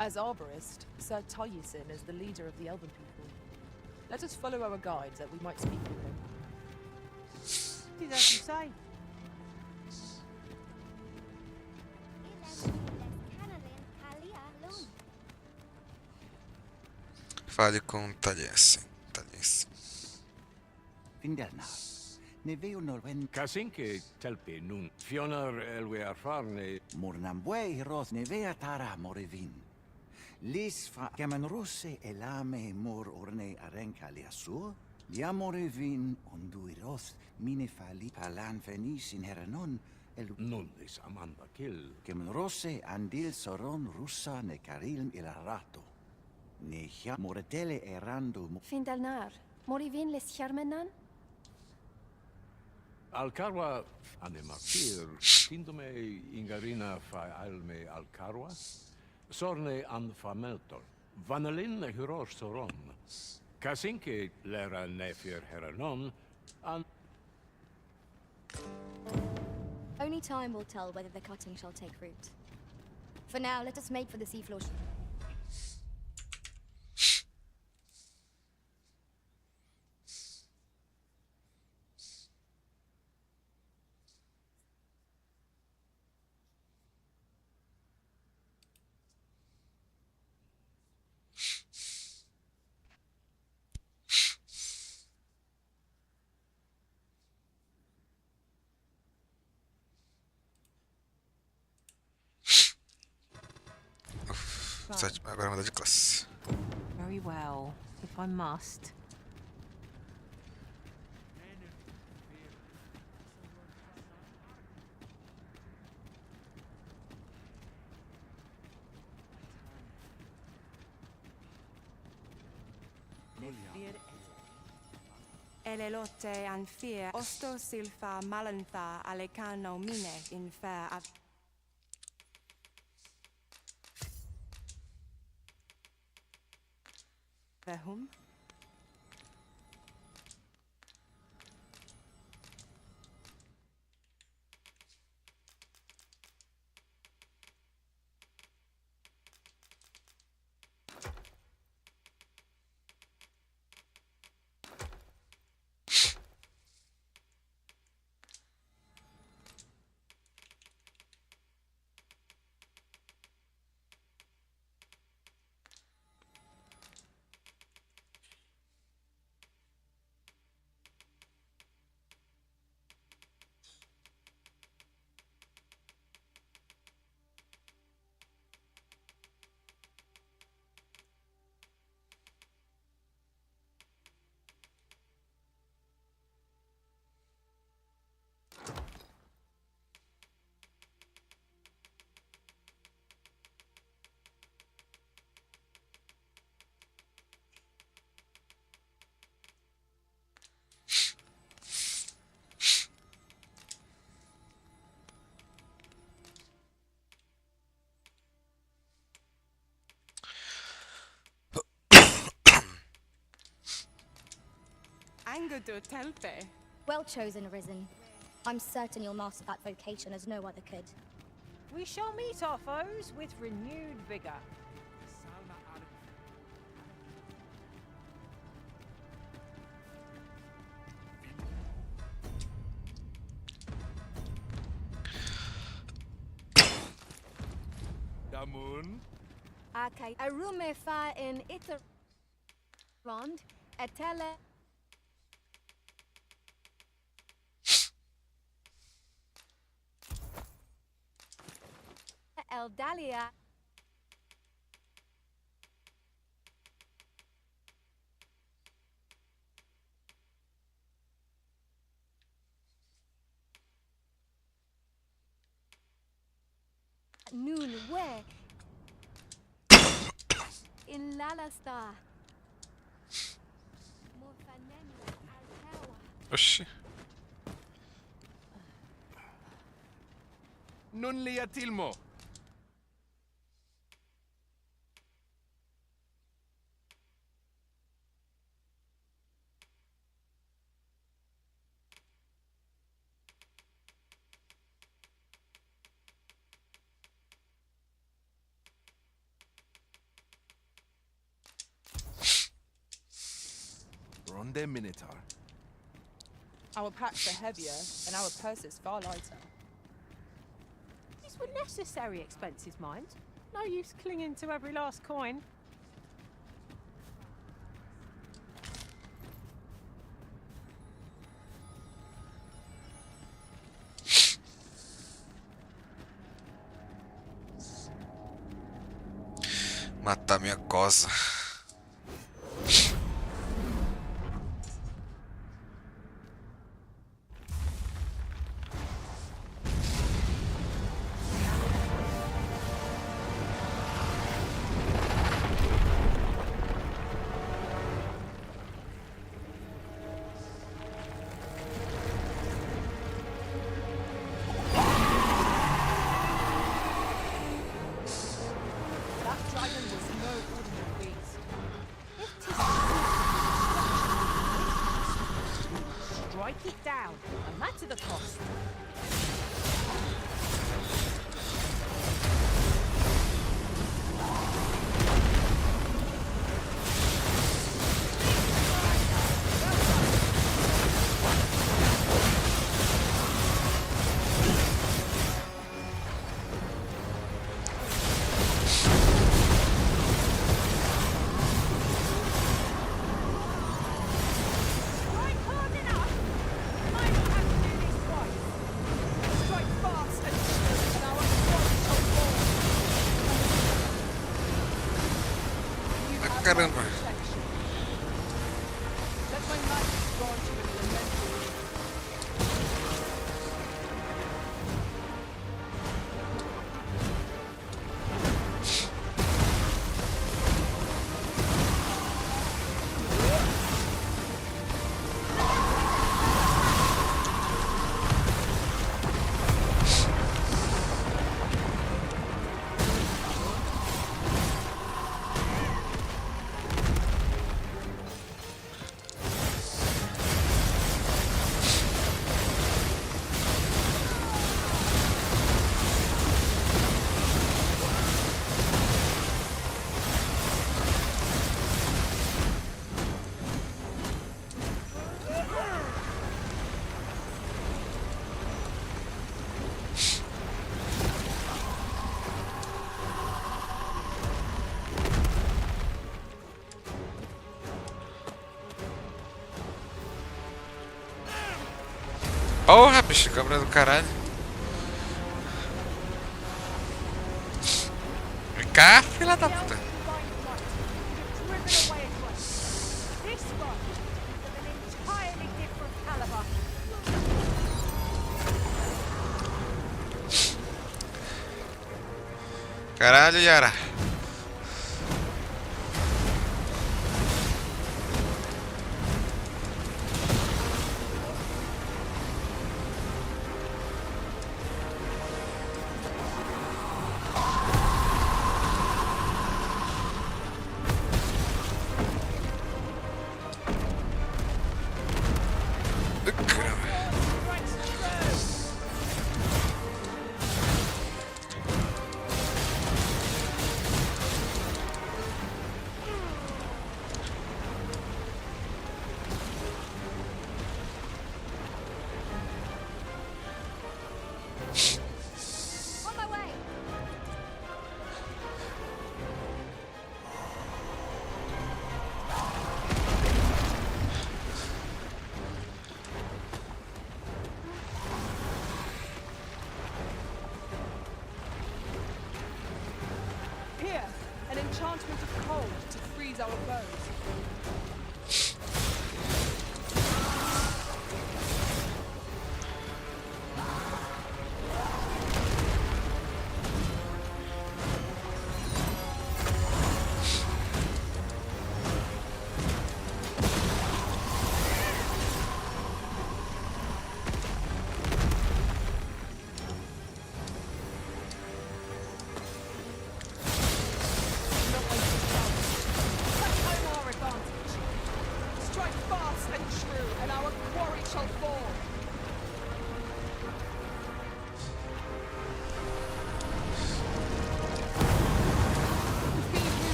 As arborist, Sir Taliesin is the leader of the Elven people. Let us follow our guides that we might speak with him. Did as you say? Fale com Taliesin. Findelna. Ne veo nolwen... Kasinke telpi nun. Fionar elwe arfarne. Mornambue roth ne vea tara morevin. Lis fa gaman rosse elame mor orne arenca liasur. Lia morevin ondui roth mine fali palan fenis in heranon el... Nun is amanda kill. Gaman rosse andil soron russa ne carilm il rato. Ne hia moretele erando... Findalnar, morivin les Charmenan? Alcarwa anemartir. Tindome ingarina fa alme alcarwa. Sorne an fameltor. Vanelin hyros soron. Kasinke lera nefir heranon. An... Only time will tell whether the cutting shall take root. For now, let us make for the seafloor. Agora mudar de classe. Very well, if I must. Elelote an fear, osto silfa malantha alecano mine in fair av... Vehum? anger do telpe. Well chosen, Risen. I'm certain you'll master that vocation as no other could. We shall meet our foes with renewed vigor. Damun. Okay, arume fa in iter rond etele Eldalia. Noon where in Lalasta. Oxi. Nun lia Tilmo. Ronde Minotaur. Our packs are heavier and our purses far lighter. These were necessary expenses, mind. No use clinging to every last coin. Matar minha cosa. That dragon was no ordinary beast. If 'tis strike it down, no matter the cost. Strike hard enough. I will have to do this twice. Strike fast and our squad shall fall. You have my Caramba. protection. Let my magic grant you an elemental. Porra, bicho, cabra do caralho. Vem cá, filha da puta. Driven away at once. This one is of an entirely different caliber. Caralho, Yara. here, an enchantment of cold to freeze our foes.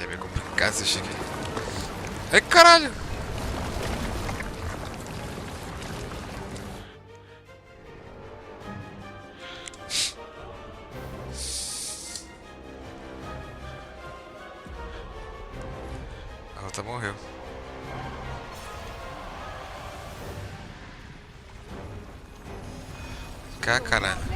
É meio complicado esse chique. Ai, caralho! A outra morreu. Cá, caralho.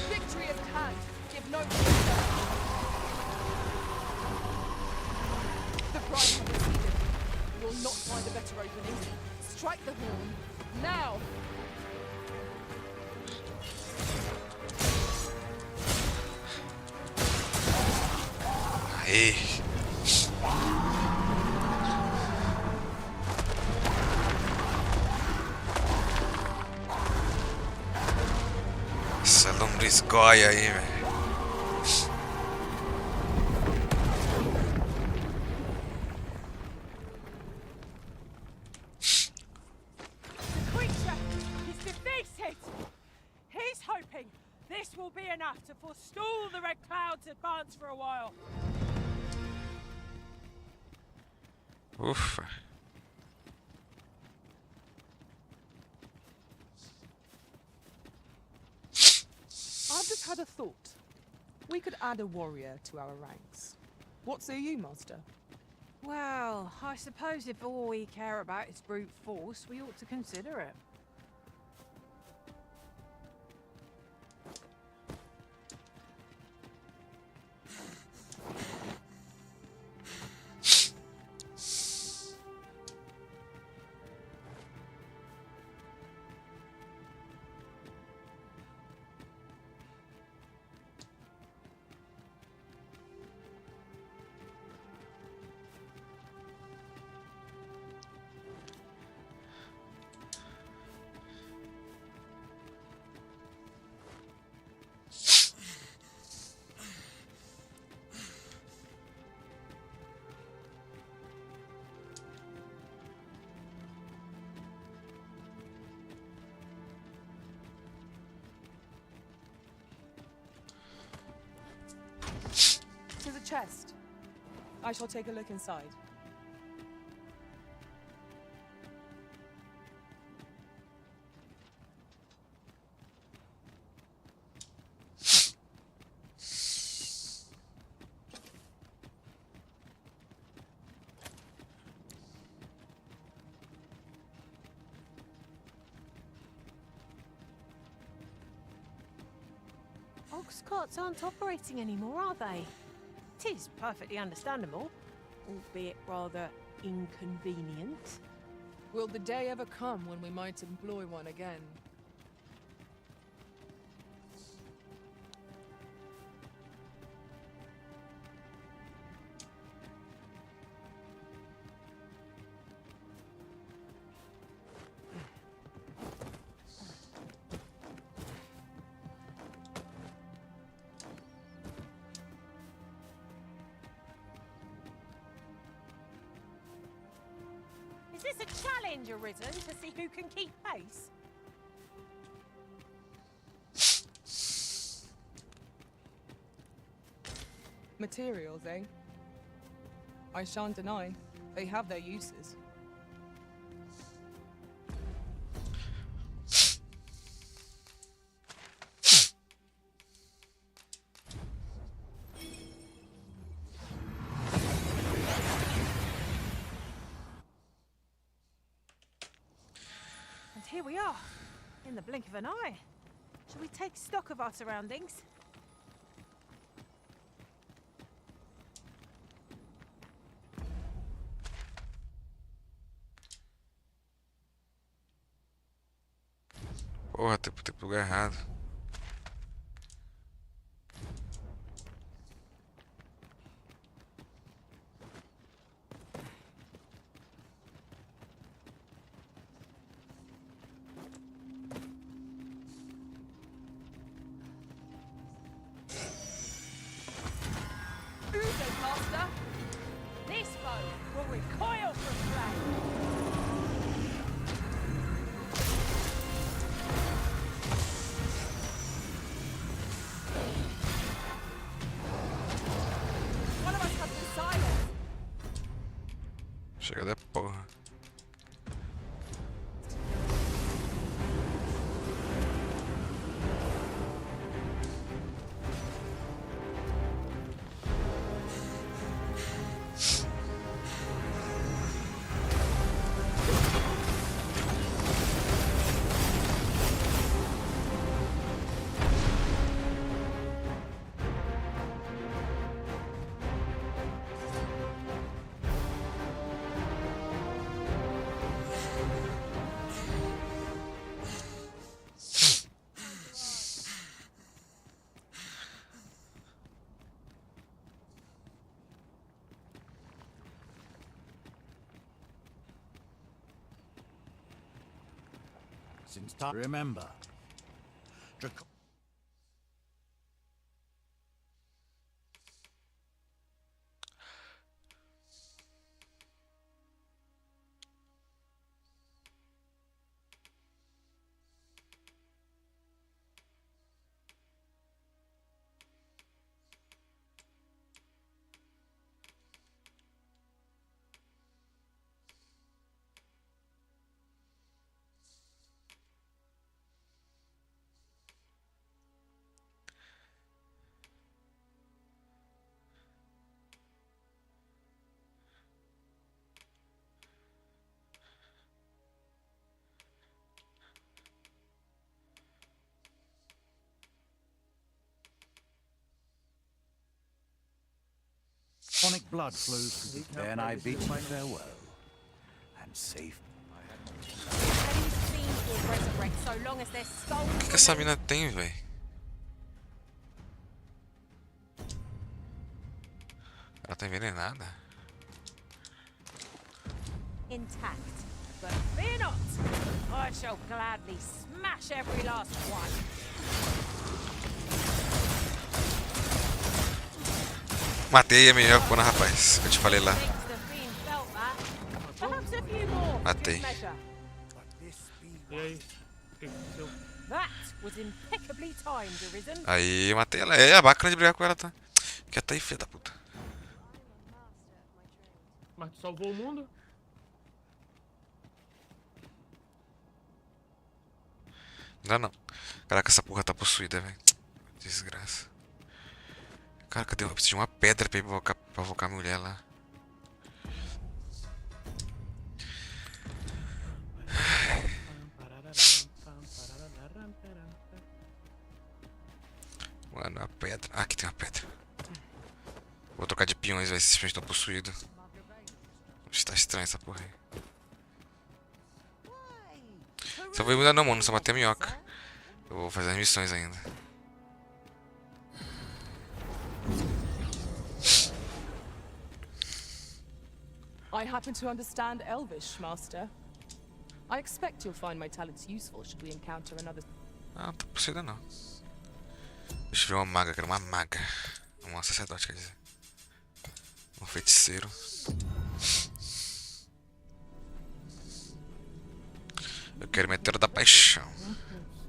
Victory is at hand. Give no The pride have receded. You will not find a better opening. Strike the horn. Now! Aí. Essa lombriz goia aí, velho. The creature is defeated! He's hoping this will be enough to forestall the Red Cloud's advance for a while. Ufa. I've just had a thought. We could add a warrior to our ranks. What say you, Master? Well, I suppose if all we care about is brute force, we ought to consider it. To the chest. I shall take a look inside. Ox carts aren't operating anymore, are they? Tis perfectly understandable, albeit rather inconvenient. Will the day ever come when we might employ one again? Is this a challenge arisen to see who can keep pace? Materials, eh? I shan't deny, they have their uses. And here we are, in the blink of an eye. Shall we take stock of our surroundings? Porra, tem pro lugar errado. Master, this foe will recoil from flame. One of us has been silent. Chega da porra. Since time, remember. Chronic blood flows through the then I bid you farewell and safe. O que essa mina tem, velho? Ela tá envenenada? Intact, but fear not. I shall gladly smash every last one. Matei a melhor cona, rapaz. Eu te falei lá. Matei. E aí? O que aconteceu? Aí, matei ela. É a bacana de brigar com ela, tá? Quieta aí, filha da puta. Mas tu salvou o mundo? Não, não. Caraca, essa porra tá possuída, velho. Desgraça. Cara, cadê? Eu preciso de uma pedra pra ir pra invocar a mulher lá. Mano, a pedra. Ah, aqui tem uma pedra. Vou trocar de peões, velho. Esses peões estão possuídos. Tá estranho essa porra aí. Só vou mudar não, mano. Só matei a minhoca. Eu vou fazer as missões ainda. I happen to understand Elvish, Master. I expect you'll find my talents useful should we encounter another. Ah, não tá possuída não. Deixa eu ver uma maga, quero uma maga. Um sacerdote, quer dizer. Um feiticeiro. Eu quero meter da paixão.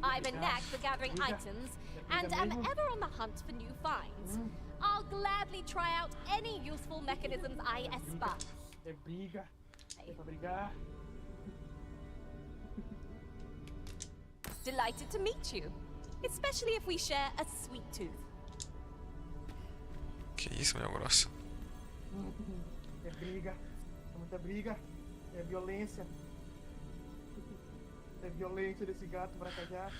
I've a knack for gathering items, and am ever on the hunt for new finds. I'll gladly try out any useful mechanisms I espy. É briga. É pra brigar. Delighted to meet you, especially if we share a sweet tooth. Que isso, meu grosso. É briga. É muita briga. É violência. É violência desse gato maracajá.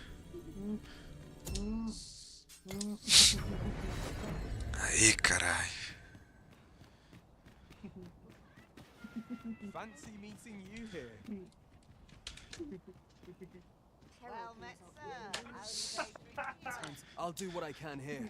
Aí, caralho. Fancy meeting you here. Well met, sir. I'll do what I can here.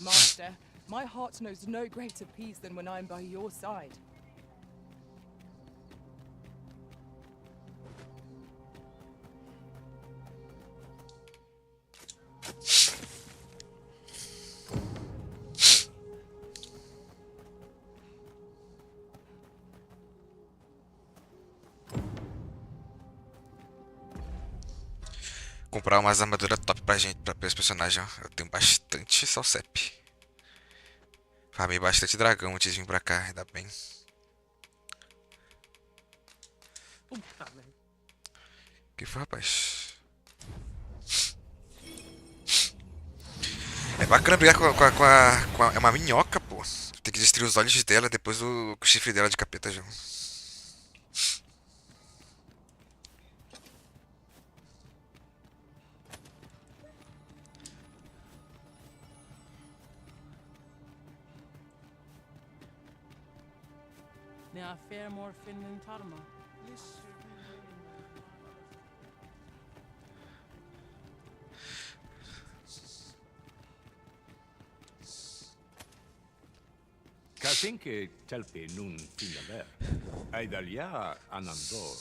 Master, my heart knows no greater peace than when I'm by your side. Comprar umas armaduras top pra gente, pra os personagens. Ó. Eu tenho bastante salsep. Farmei bastante dragão antes de vir pra cá, ainda bem. Puta merda. Que foi, rapaz? É bacana brigar com a... É uma minhoca, pô. Tem que destruir os olhos dela, depois o chifre dela de capeta já. Ne afer morfin min tarma. Kasinke telpe nun finaler. Aidalia anando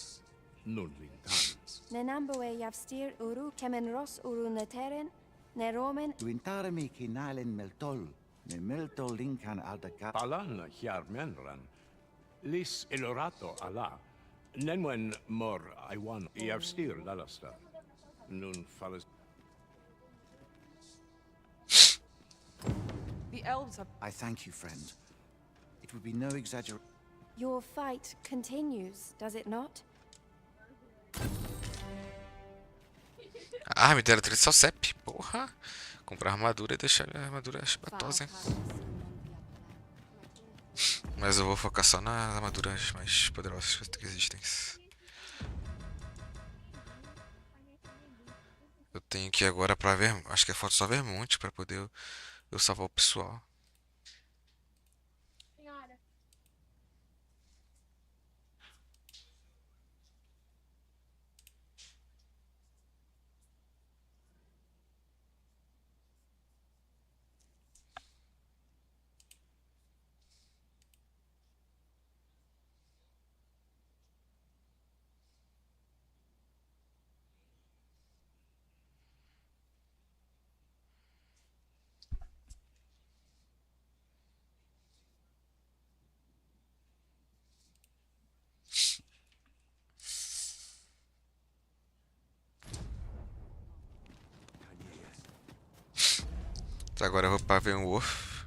nun lintan. Nenamboe yavstir uru kemen ros uru neteren, neromen. Duintarmi kinalen meltol, ne meltol linkan aldagat. Palan hiarmenran. Lis elorato ala. Nenwen mor aiwan iavstir lalasta. Nun falas. The elves are... I thank you, friend. It would be no exaggeration. Your fight continues, does it not? Ah, me deram 3 salsep, porra. Comprar armadura e deixar a armadura chibatosa, hein. Mas eu vou focar só nas armaduras mais poderosas que existem. Eu tenho que ir agora pra ver. Acho que falta só Vermonte pra poder eu salvar o pessoal. Agora eu vou pra ver um Wolf.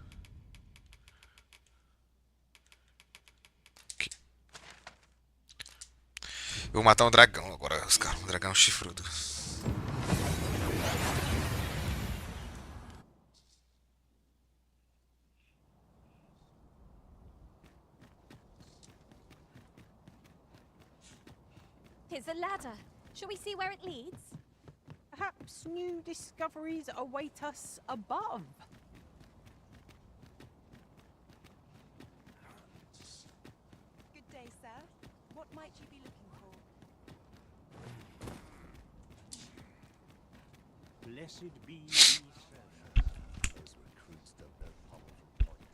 Aqui. Eu vou matar um dragão agora, os caras. Um dragão chifrudo. Here's a ladder. Shall we see where it leads? Perhaps new discoveries await us above. Good day, sir. What might you be looking for? Blessed be these servants. Recruits the powerful point.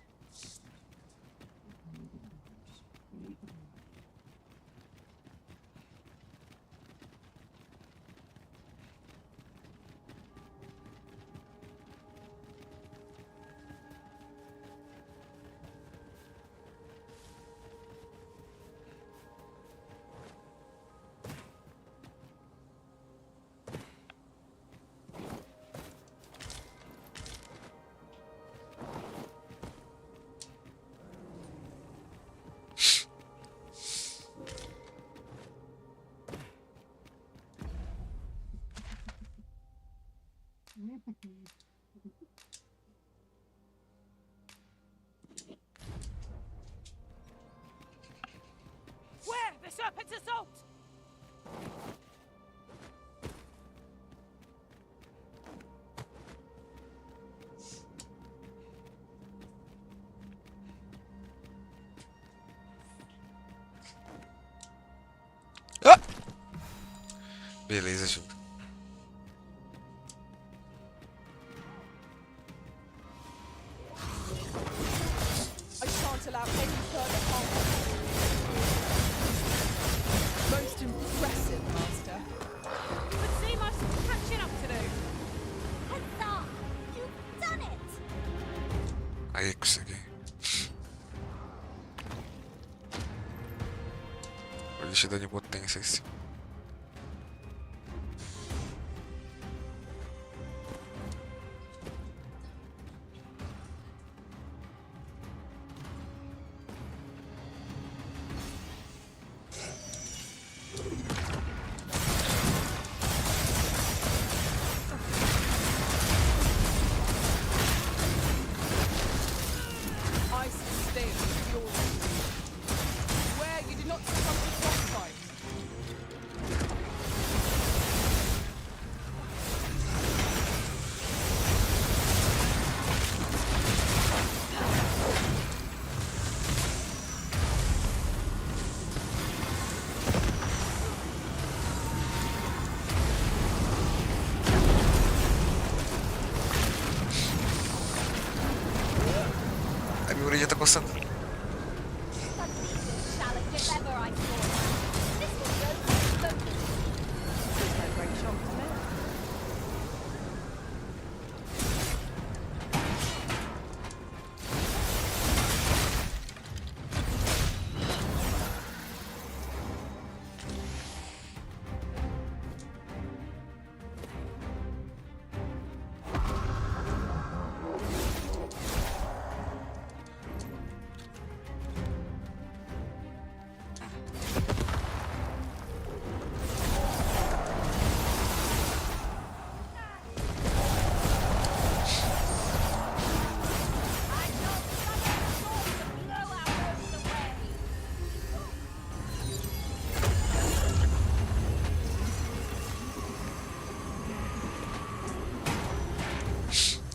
Where? The serpent's assault! Beleza, Ju. I shan't allow any further harm. Most impressive, Master. But seem I've some catching up to do. Huzzah! You've done it! Aí, consegui. O lixo dá de potência esse. I sustain your where you did not succumb to frostbite. A minha orelha tá coçando. Challenge if ever I saw one. This will go for the There's no great shock to me.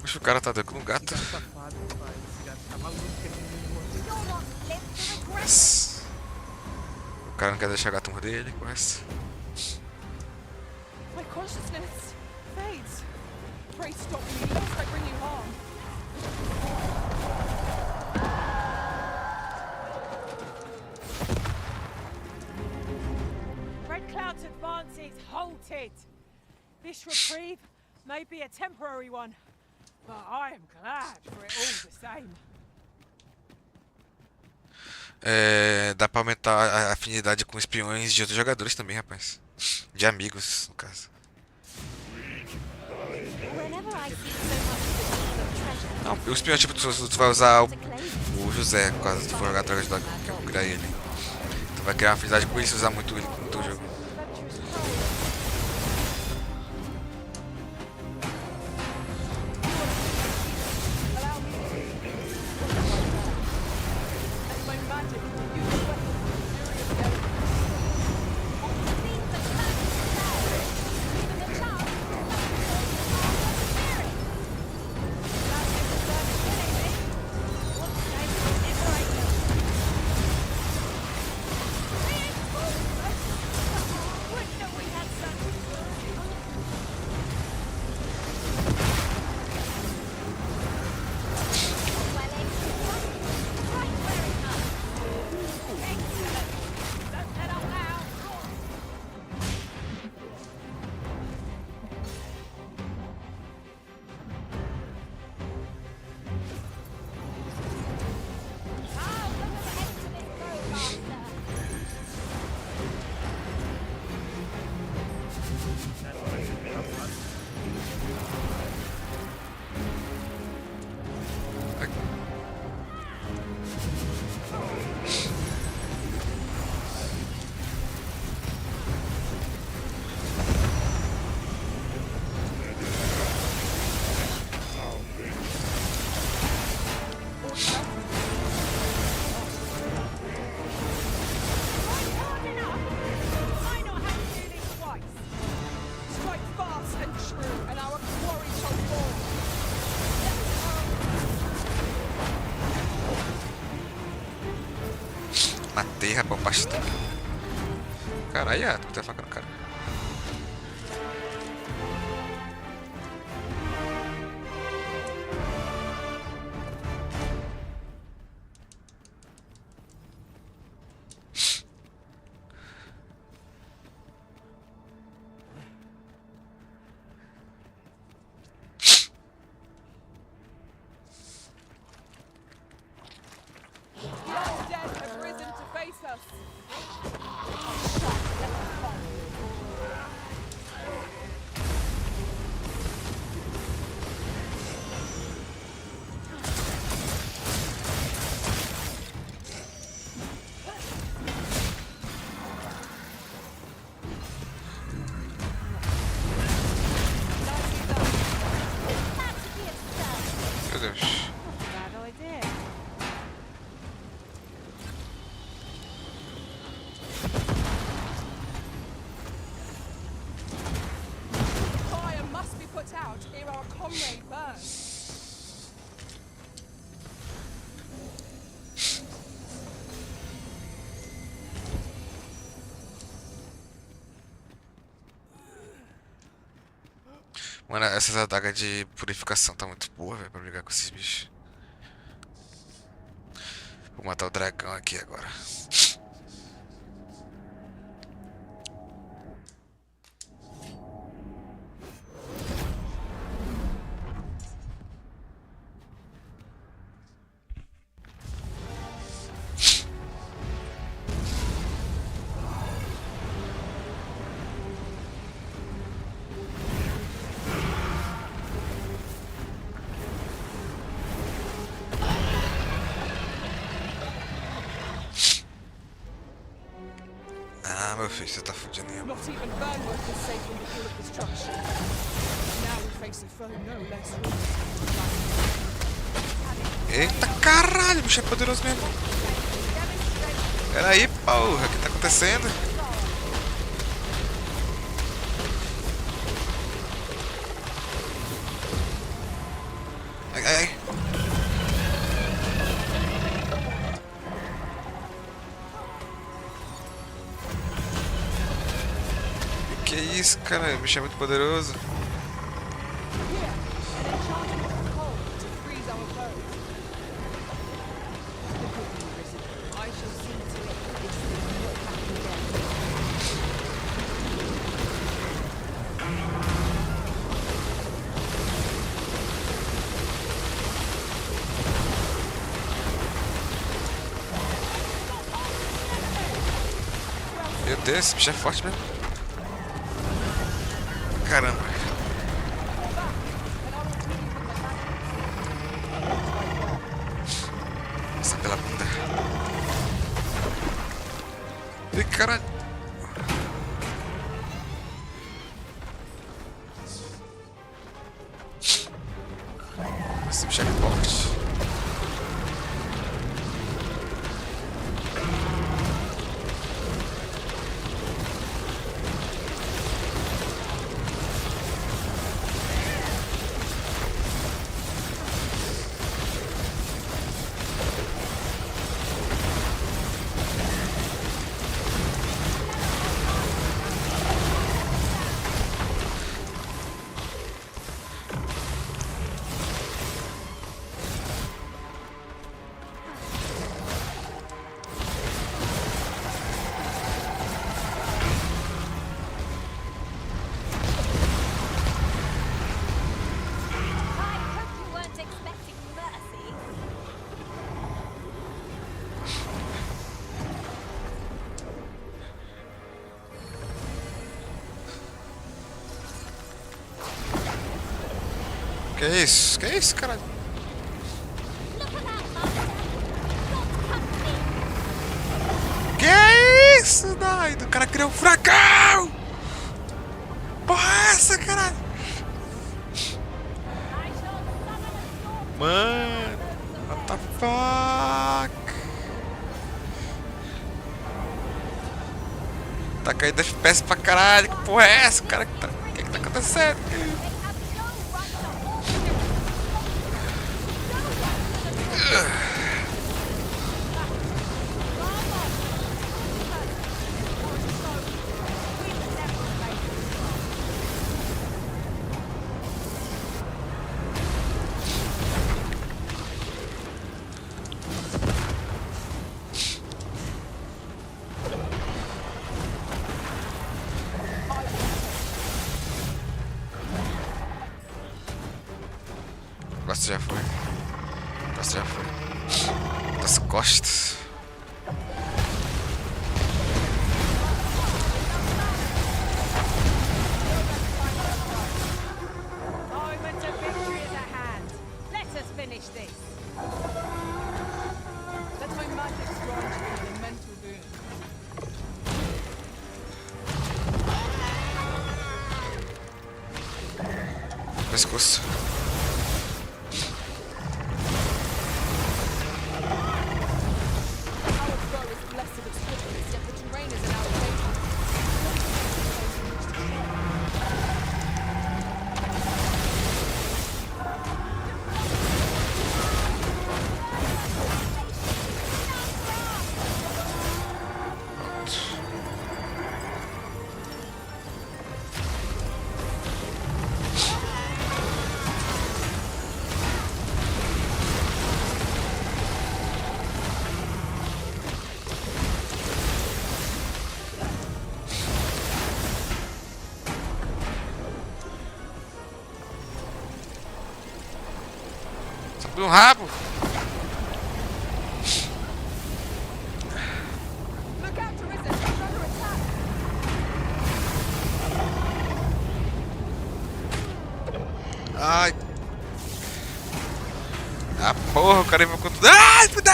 Acho que o cara tá dando com um gato. Yes. O cara não quer deixar o gato morder ele, quase. My consciousness fades. Pray stop me, lest I bring you harm. Red Cloud's advance is halted. This reprieve may be a temporary one, but I am glad for it all the same. Dá pra aumentar a afinidade com espiões de outros jogadores também, rapaz. De amigos, no caso. Whenever I see so much of treasure, Não, o espião, tipo, tu vai usar o José, caso tu for jogar Dragões de Dogma, que eu vou criar ele. Tu vai criar uma afinidade com isso e usar muito ele no teu jogo. Matei, rapaz, o pastor. Caralho, tu tá faca no cara. Meu Deus. Fire must be put out ere our comrade burns. Mano, essas adagas de purificação tá muito boa, velho, pra brigar com esses bichos. Vou matar o dragão aqui agora. Ah, meu filho, você tá fudindo aí, mano. Not even Burnworth is safe from the full of destruction. Now we face a foe no less Eita caralho, o bicho é poderoso mesmo. Pera aí, porra, o que tá acontecendo? Ai, ai, ai. Que isso, cara? O bicho é muito poderoso. Meu Deus, esse bicho é forte mesmo. Caramba. Passa pela bunda. Ih, caralho. Esse bicho é forte. Que isso? Que isso, caralho? Que isso, doido? O cara criou um furacão! Porra é essa, caralho? Mano, what the fuck? Tá caindo FPS pra caralho, que porra é essa, cara? O que tá acontecendo? Você já foi. Você já foi. Das costas. Moment of victory is at hand. Let us finish this. Let my magic grant you an elemental boon. Pescoço. Our foe is blessed of swiftness, yet the terrain is in our favor. Sobe um rabo. Look out, Teresa! He's under attack! Ai. Ah, porra, o cara invocou tudo. Ai, fudeu!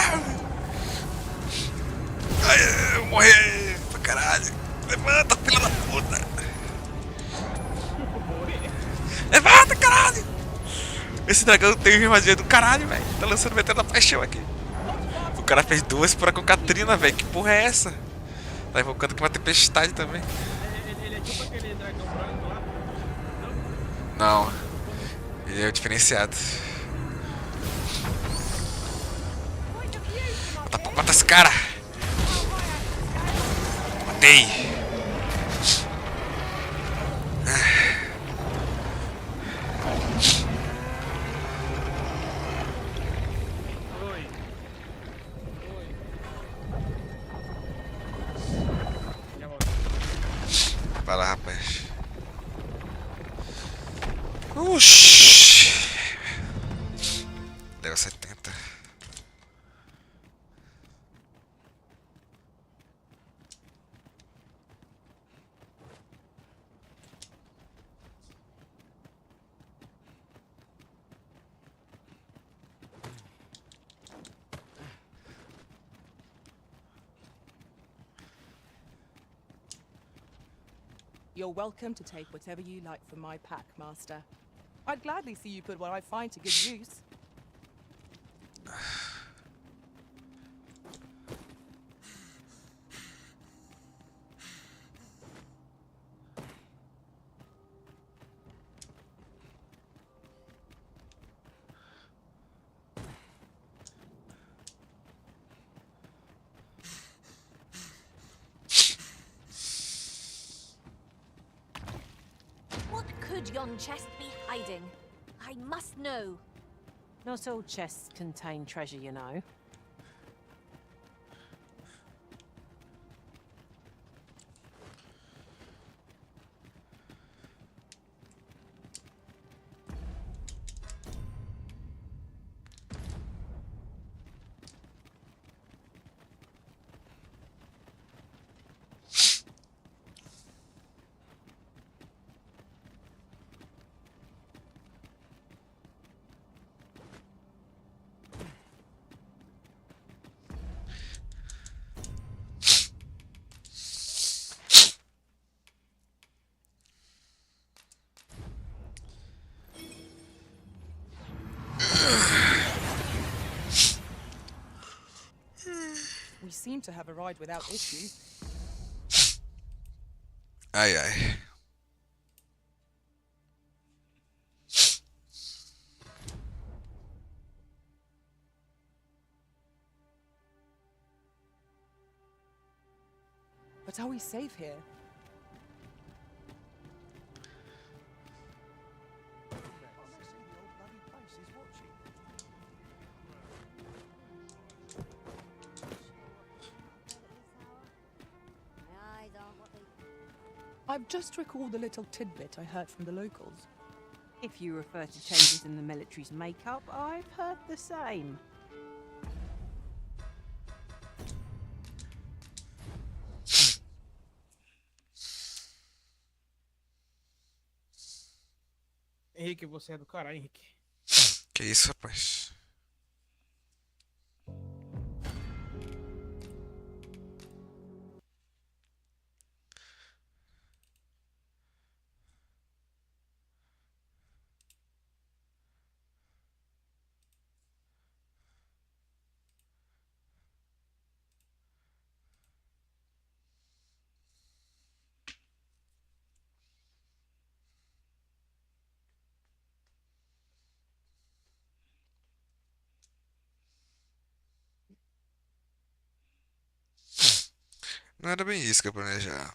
Ai, eu vou morrer pra caralho. Levanta, filha da puta. Levanta, caralho. Esse dragão tem magia do caralho, velho. Tá lançando metendo a paixão aqui. O cara fez duas pra com Catrina, velho. Que porra é essa? Tá invocando aqui uma tempestade também. Ele é tipo aquele dragão branco lá? Não. Ele é o diferenciado. Mata esse cara! Matei! Oi. Já volto. Vai lá, rapaz. Uxi! Deu 70. You're welcome to take whatever you like from my pack, Master. I'd gladly see you put what I find to good use. What could yon chest be hiding? I must know. Not all chests contain treasure, you know. known to have a ride without issue. Ai, ai. But are we safe here? I've just recalled a little tidbit I heard from the locals. If you refer to changes in the military's makeup, I've heard the same. Henrique, você é do caralho, Henrique. Que isso, rapaz? Não era bem isso que eu planejava.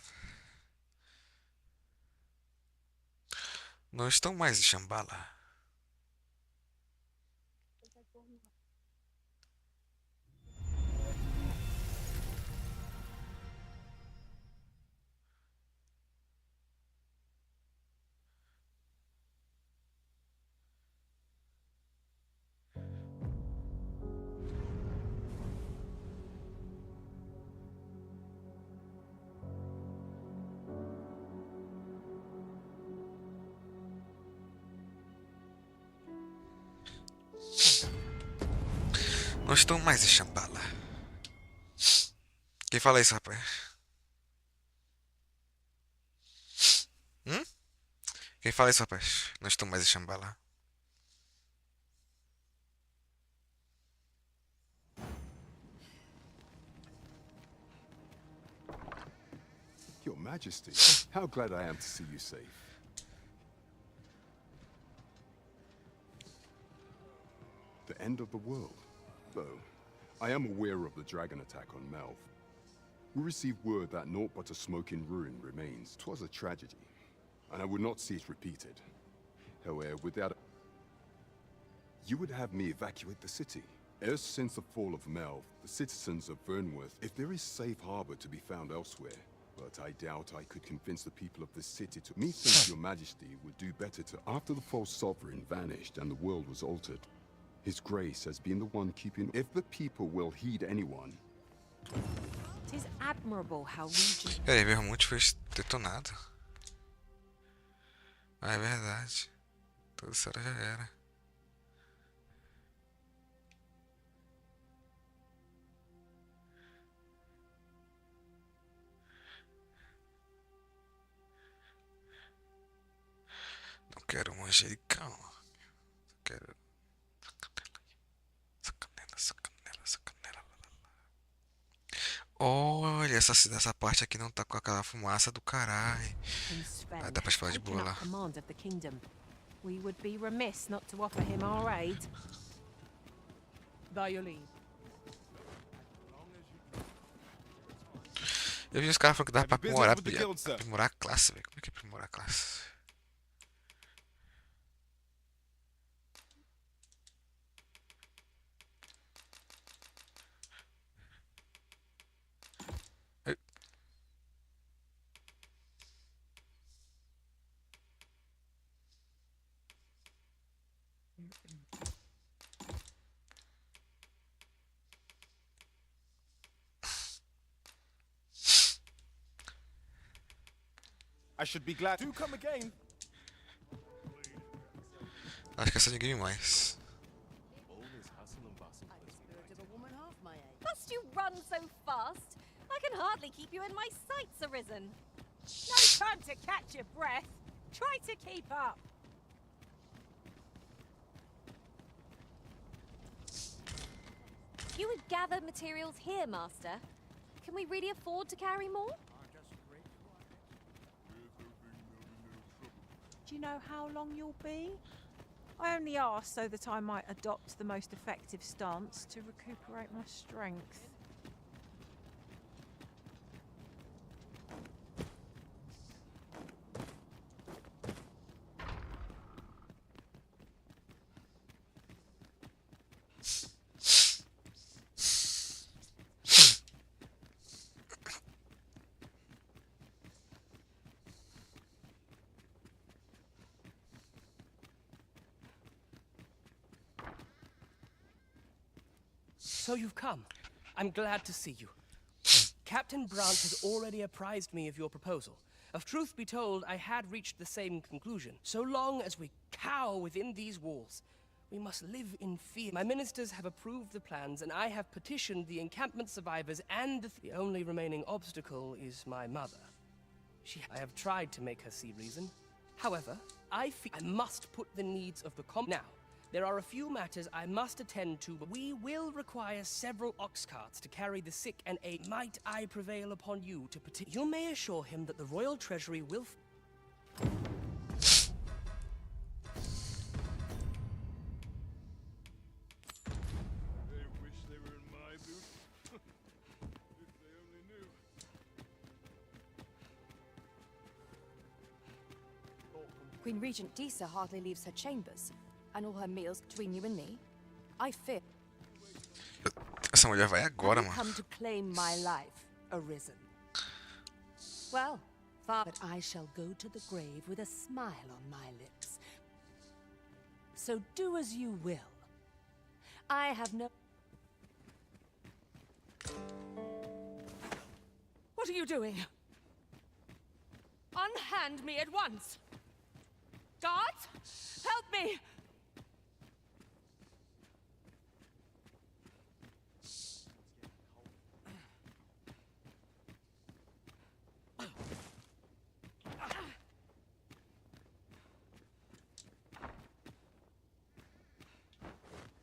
Não estão mais em Shambhala. Não estão mais em Shambhala. Quem fala isso, rapaz? Quem fala isso, rapaz? Não estão mais em Shambhala. Your Majesty, how glad I am to see you safe. The end of the world. Though, I am aware of the dragon attack on Melv. We received word that naught but a smoking ruin remains. 'Twas a tragedy, and I would not see it repeated. However, without you would have me evacuate the city. Ever since the fall of Melv, the citizens of Vernworth, if there is safe harbor to be found elsewhere, but I doubt I could convince the people of this city to... Methinks your Majesty would do better to... After the false sovereign vanished and the world was altered, His Grace has been the one keeping... If the people will heed anyone... It is admirable how region... Peraí, Vermont foi detonado. Ah, é verdade. Toda essa hora já era. Não quero manjericão. Quero... Sacanela. Olha, essa parte aqui não tá com aquela fumaça do caralho. Ah, dá pra falar de boa lá. We would be remiss not to offer him our aid. By your leave. Eu vi os caras falando que dava pra aprimorar a classe, velho. Como é que é aprimorar a classe? I should be glad to come again. Acho que essa ninguém mais. Must you run so fast? I can hardly keep you in my sights, Arisen. No time to catch your breath. Try to keep up. You would gather materials here, Master. Can we really afford to carry more? Do you know how long you'll be? I only asked so that I might adopt the most effective stance to recuperate my strength. So you've come. I'm glad to see you. Captain Brandt has already apprised me of your proposal. Of truth be told, I had reached the same conclusion. So long as we cower within these walls, we must live in fear. My ministers have approved the plans, and I have petitioned the encampment survivors and the only remaining obstacle is my mother. I have tried to make her see reason. However, I feel I must put the needs of the Now, there are a few matters I must attend to, but we will require several ox carts to carry the sick and aid. Might I prevail upon you to You may assure him that the royal treasury will... They wish they were in my boots. If they only knew. Queen Regent Disa hardly leaves her chambers, and all her meals between you and me. I fear. Essa mulher vai agora, Have you come mano. to claim my life, Arisen? Well, but I shall go to the grave with a smile on my lips. So do as you will. I have no... What are you doing? Unhand me at once! Guards, help me!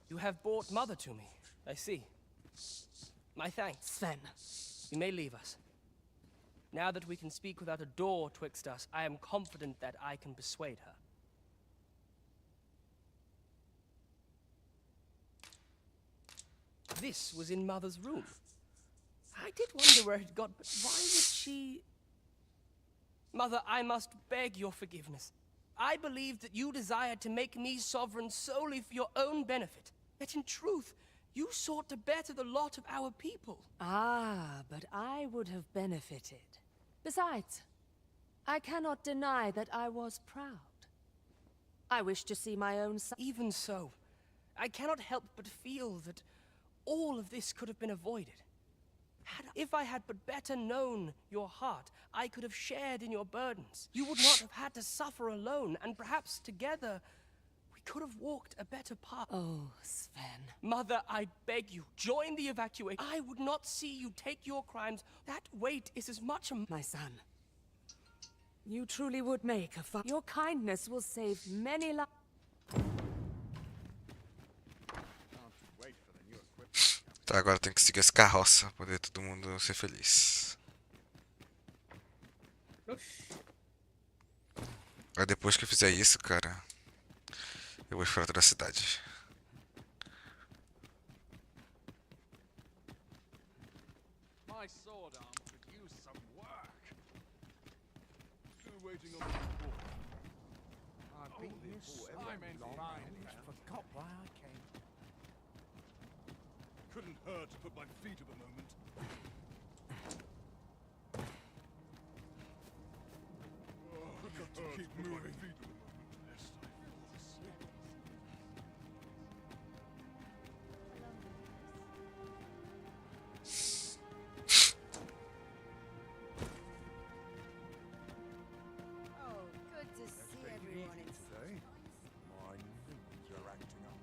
You have brought Mother to me. I see. My thanks. Sven. You may leave us. Now that we can speak without a door twixt us, I am confident that I can persuade her. This was in Mother's room. I did wonder where it had got, but why would she... Mother, I must beg your forgiveness. I believed that you desired to make me sovereign solely for your own benefit. Yet in truth, you sought to better the lot of our people. Ah, but I would have benefited. Besides, I cannot deny that I was proud. I wish to see my own son. Even so, I cannot help but feel that all of this could have been avoided. If I had but better known your heart, I could have shared in your burdens. You would not have had to suffer alone, and perhaps together we could have walked a better path. Oh, Sven. Mother, I beg you, join the evacuation. I would not see you take your crimes. That weight is as much a... My son, you truly would make a Your kindness will save many lives. Tá, agora tem que seguir as carroças pra poder todo mundo ser feliz. Aí depois que eu fizer isso, cara, eu vou explorar toda a cidade. My sword arm could use some work. Still waiting on the report. I've been here so long, I forgot why I came. Couldn't hurt to put my feet up a moment. Got to keep moving. Oh, good to see everyone in Today, my limbs are acting up.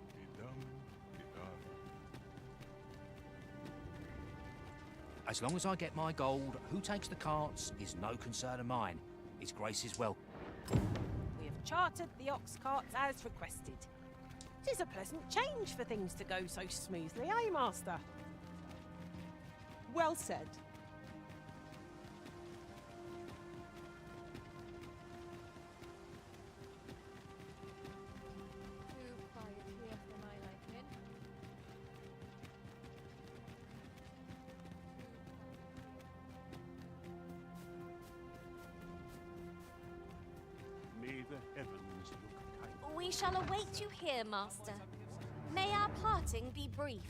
As long as I get my gold, who takes the carts is no concern of mine. His Grace is welcome. We have chartered the ox carts as requested. It is a pleasant change for things to go so smoothly, eh, Master? Well said. May the heavens look kind. We shall await you here, Master. May our parting be brief.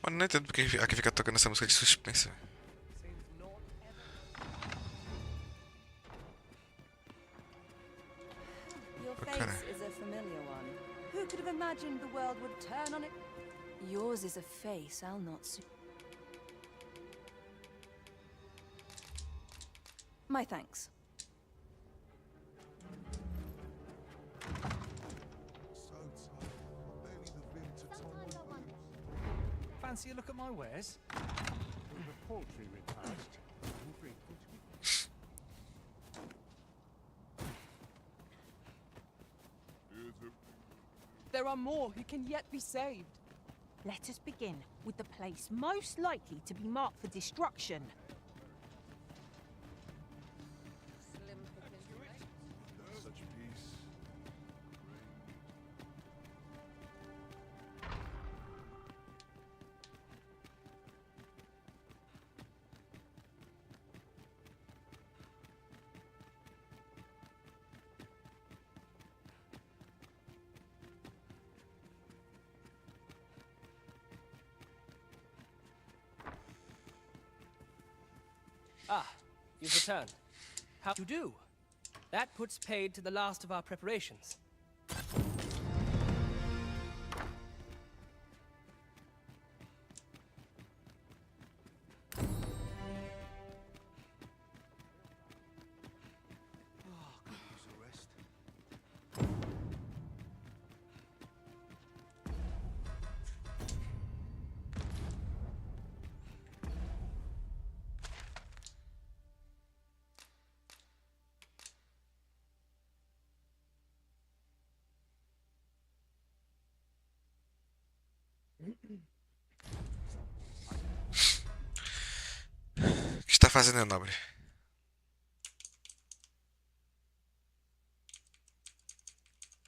Mano, não entendo porque aqui fica tocando essa música de suspense, velho. Your Okay. face is a familiar one. Who could have imagined the world would turn on it? Yours is a face I'll not see. My thanks. Fancy a look at my wares? With a paltry repast, I'm grateful to be. There are more who can yet be saved. Let us begin with the place most likely to be marked for destruction. Such peace. Ah, you've returned. How you do? That puts paid to the last of our preparations. O que está fazendo, nobre?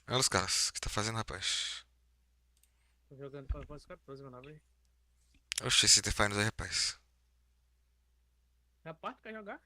Olha os caras. O que está fazendo, rapaz? Tô jogando Final Fantasy 14, meu nobre. Oxi, esse Defiance aí, rapaz. Rapaz, tu quer jogar?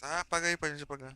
Tá, apaga aí pra gente apagar.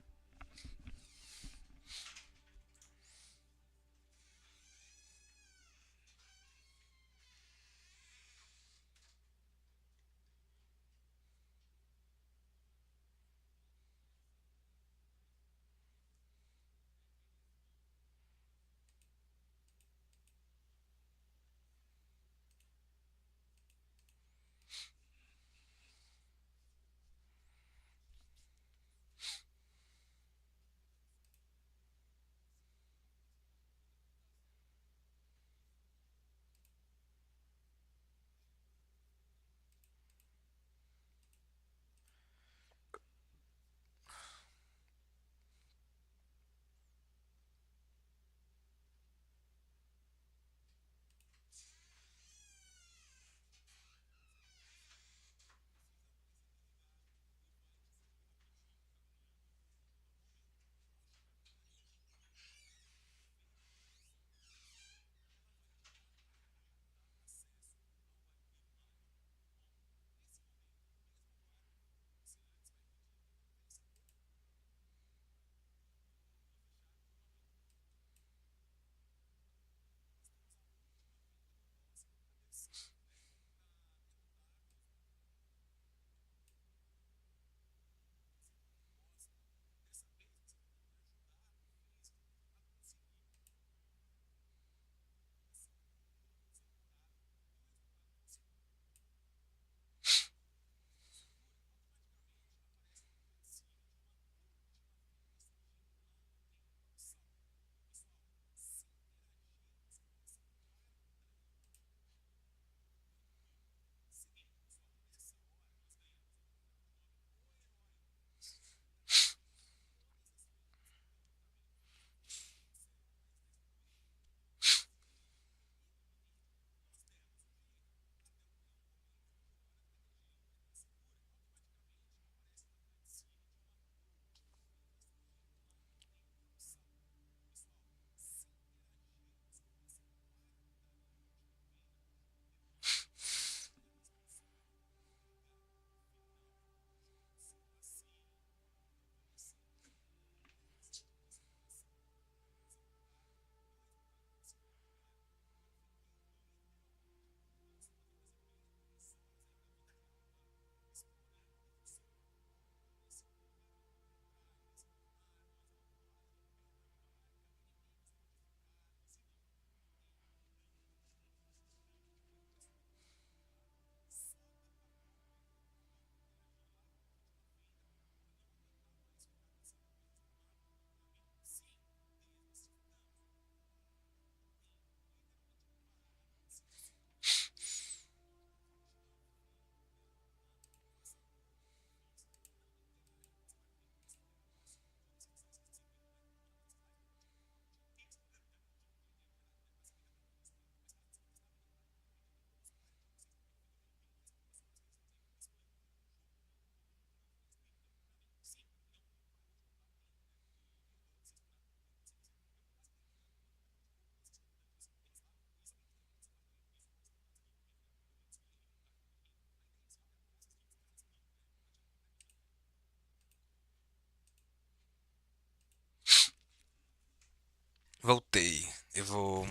Voltei. Eu vou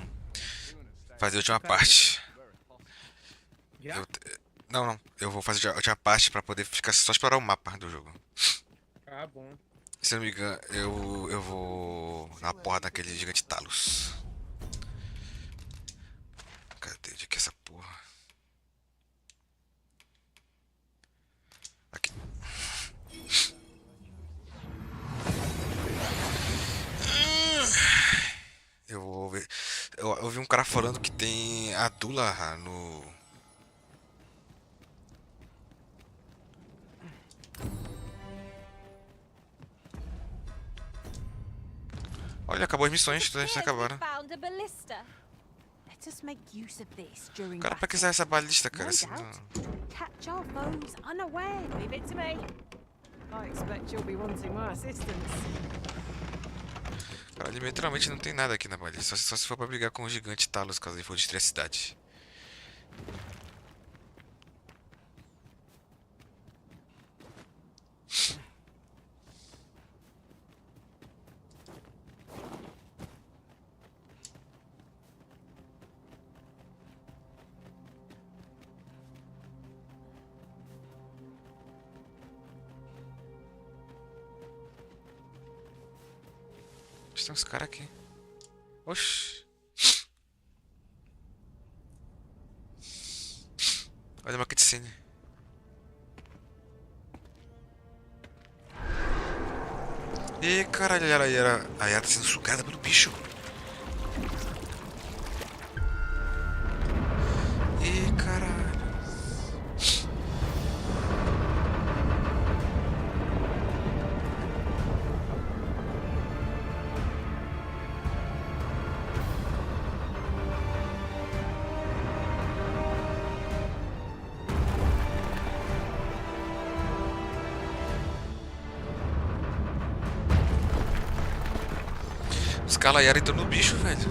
fazer a última parte. Não, não. Eu vou fazer a última parte pra poder ficar só explorar o mapa do jogo. Ah, bom. Se eu não me engano, eu vou dar uma porrada naquele gigante Talos. Cadê? Onde é que é essa porra? Aqui. Eu vou ver. Eu ouvi um cara falando que tem a Dula no. Olha, acabou as missões, todas já acabaram. Found a ballista. Let us make use of this during Cara, pra que battle. usar essa balista, cara? No Assim, doubt. não... Catch our foes unaware. Leave it to me. I expect you'll be wanting my assistance. Cara, ali literalmente não tem nada aqui na balista. Só se for pra brigar com o gigante Talos, caso ele for destruir a cidade. Tem uns caras aqui. Oxi. Olha uma cutscene. Ih, caralho, ela tá sendo sugada pelo bicho. Ih, caralho. Os Calaiara entrou no bicho, velho.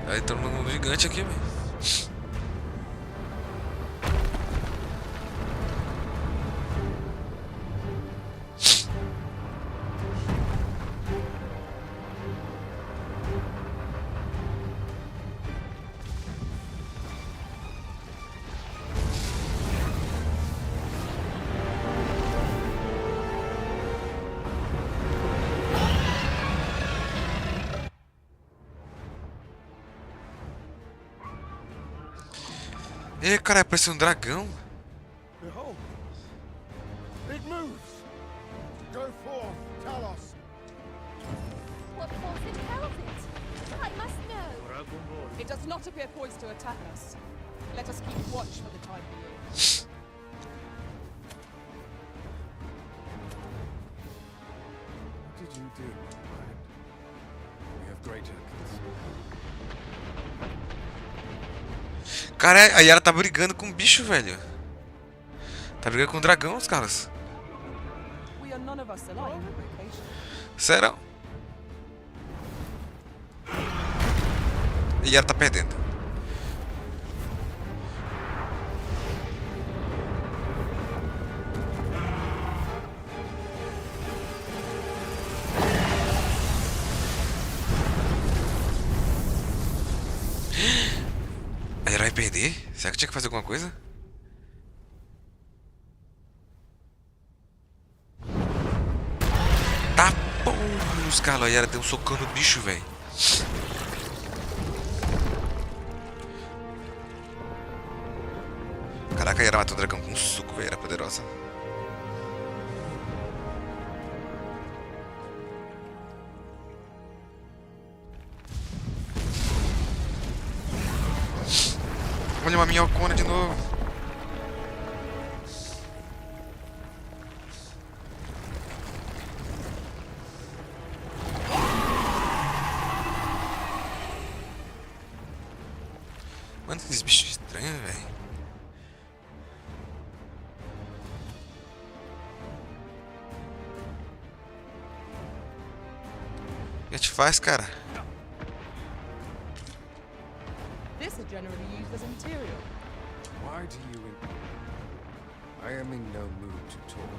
Aí entrou no gigante aqui, velho. Ih, cara, parece um dragão. Behold, it moves. Go forth, tell us. What force impels it? I must know. It does not appear poised to attack us. Let us keep watch for the time being. What did you do, Brian? We have greater concern. Cara, aí ela tá brigando com o bicho, velho. Tá brigando com o dragão, os caras. Sério? E ela tá perdendo. A Yara vai perder? Será que eu tinha que fazer alguma coisa? Tá porra, os caras. A Yara deu um socão no bicho, velho. Caraca, a Yara matou o dragão com um suco, velho. Era poderosa. Olha uma minhocona de novo. Mano, esses bichos estranhos, velho. O que a gente faz, cara? This is generally used as a material. Why do you... I am in no mood to talk.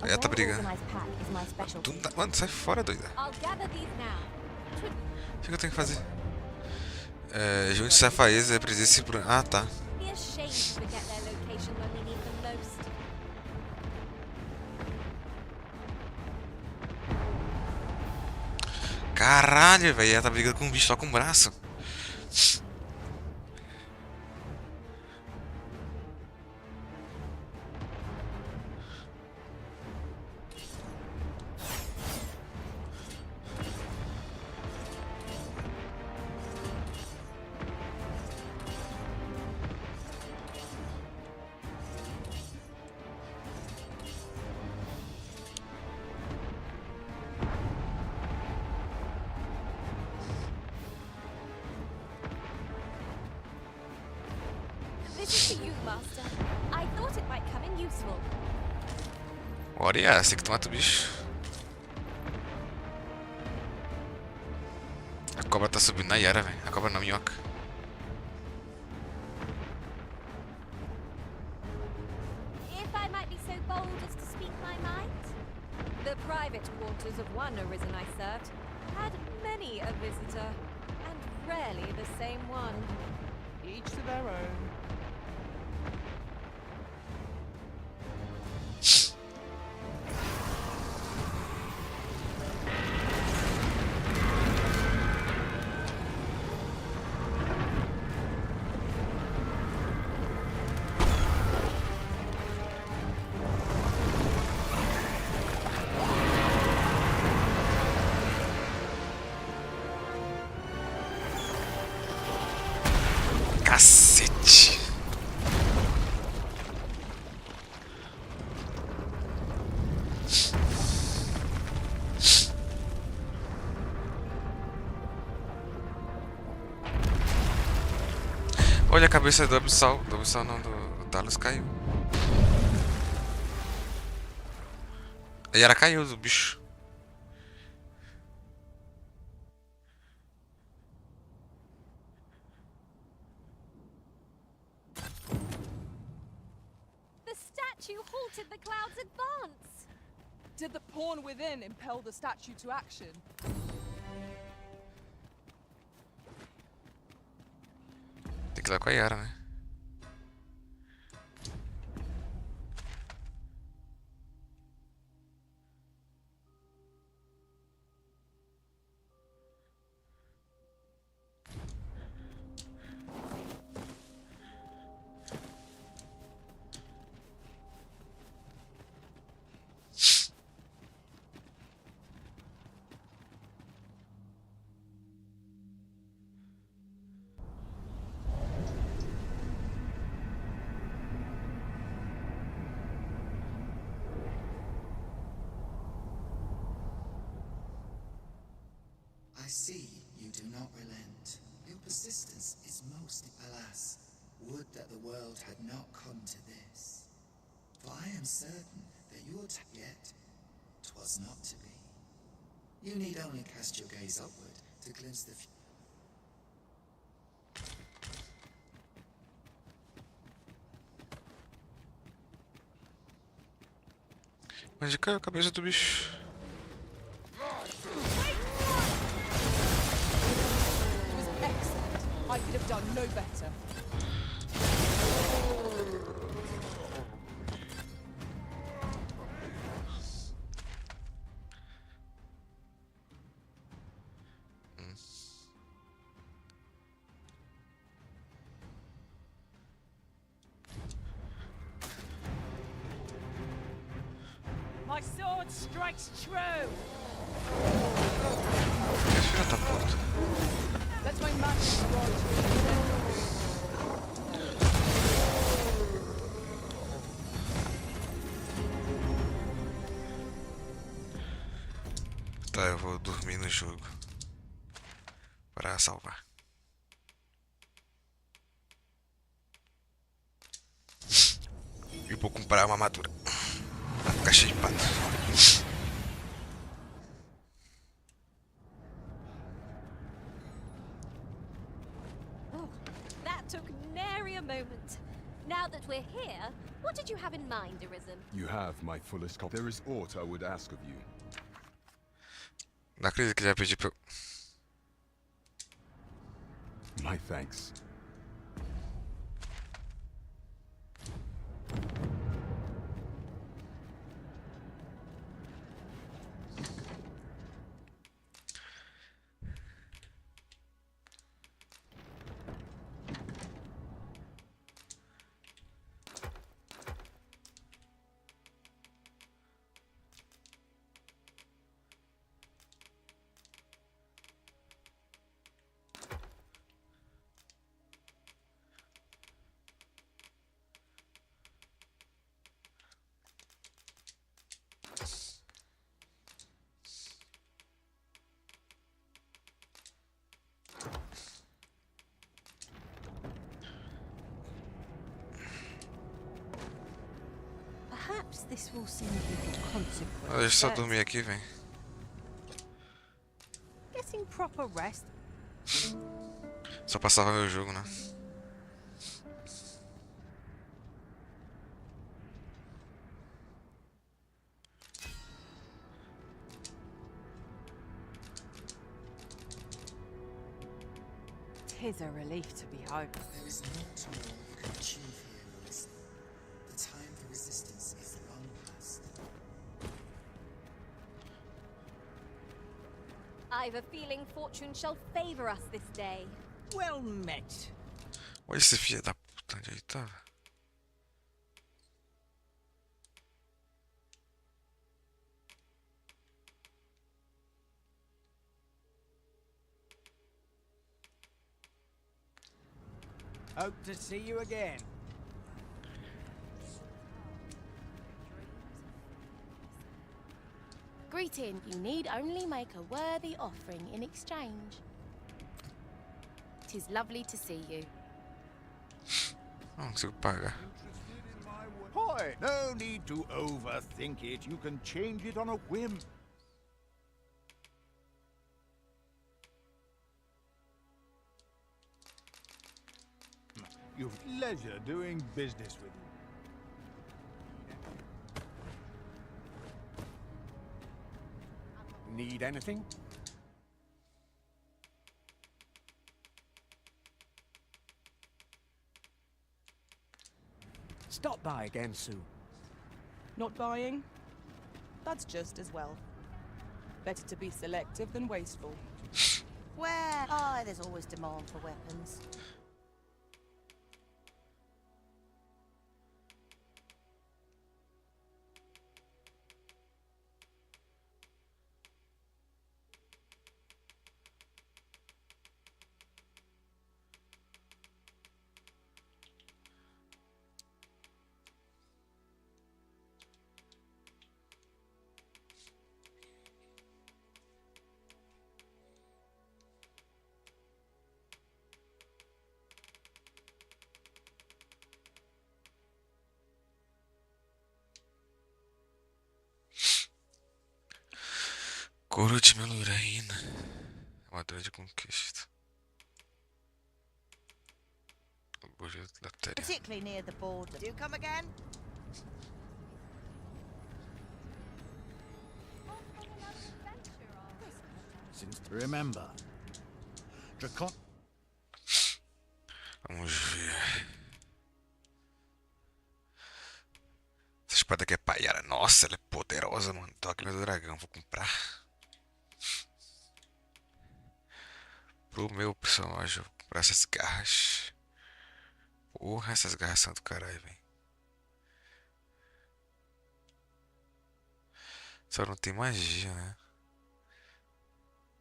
Ela tá brigando. Mano, sai fora, doida. I'll gather these now. O que eu tenho que fazer? Junte safaezas é presença por... Ah, tá. Be ashamed to forget their location when we need them most. Caralho, velho. Ela tá brigando com um bicho só com o braço. This is for you, Master. I thought it might come in useful. Olha, assim que tu mata o bicho. A cobra tá subindo na Yara, velho. A cobra na minhoca. If I might be so bold as to speak my mind, the private quarters of one arisen I served had many a visitor, and rarely the same one. Each to their own. Olha a cabeça do Abissal. Do Abissal não, do Talos caiu. A Yara caiu do bicho. The statue halted the cloud's advance. Did the pawn within impel the statue to action? Tem que ir lá com a Yara, né? I see you do not relent. Your persistence is most, alas, would that the world had not come to this. For I am certain that your yet 'twas not to be. You need only cast your gaze upward to glimpse the Onde caiu a cabeça do bicho? I could have done no better. My sword strikes true. Filha da puta. Let my magic rod Tá, eu vou dormir no jogo para salvar. E vou comprar uma armadura pra ficar shapeado. Oh, that took nary a moment. Now that we're here, what did you have in mind, Arisen? You have my fullest confidence. There is aught I would ask of you. Não acredito que ele vai pedir pra eu... My thanks. Perhaps this will seem little consequence. Ah, deixa eu só but dormir aqui, vem. Getting proper rest. Só passava meu jogo, né? Tis a relief to be home. There is naught more you can achieve here, Arisen. The time for resistance is long past. I've a feeling fortune shall favor us this day. Well met. Olha esse filho da puta, onde ele tava? Hope to see you again. Greeting, you need only make a worthy offering in exchange. 'Tis lovely to see you. Não consigo pagar. Boy, no need to overthink it. You can change it on a whim. You've pleasure doing business with you. Need anything? Stop by again soon. Not buying? That's just as well. Better to be selective than wasteful. Where? Oh, there's always demand for weapons. Couro de meluraína. Armadura de conquista. Objeto lateral. Particularly near the border. Do you come again? Since remember, Dracon. Vamos ver. Essa espada aqui é paiara. Nossa, ela é poderosa, mano. Dogma do dragão. Vou comprar. Pro meu personagem. Vou comprar essas garras. Porra, essas garras são do caralho, velho. Só não tem magia, né?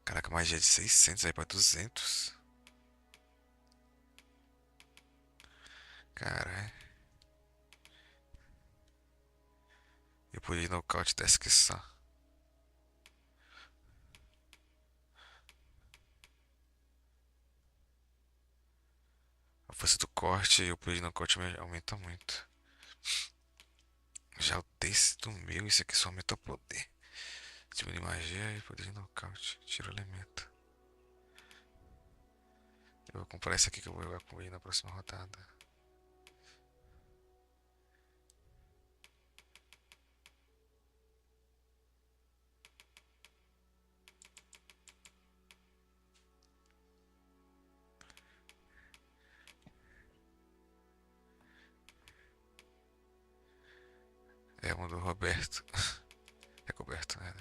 Caraca, magia de 600 aí pra 200. Caralho. Eu podia ir no nocaute dessa que só. A força do corte e o poder de nocaute aumenta muito. Já o desse do meu, isso aqui só aumenta o poder. Diminui magia e poder de nocaute. Tira o elemento. Eu vou comprar esse aqui que eu vou jogar com ele na próxima rodada. É um do Roberto. É coberto, né?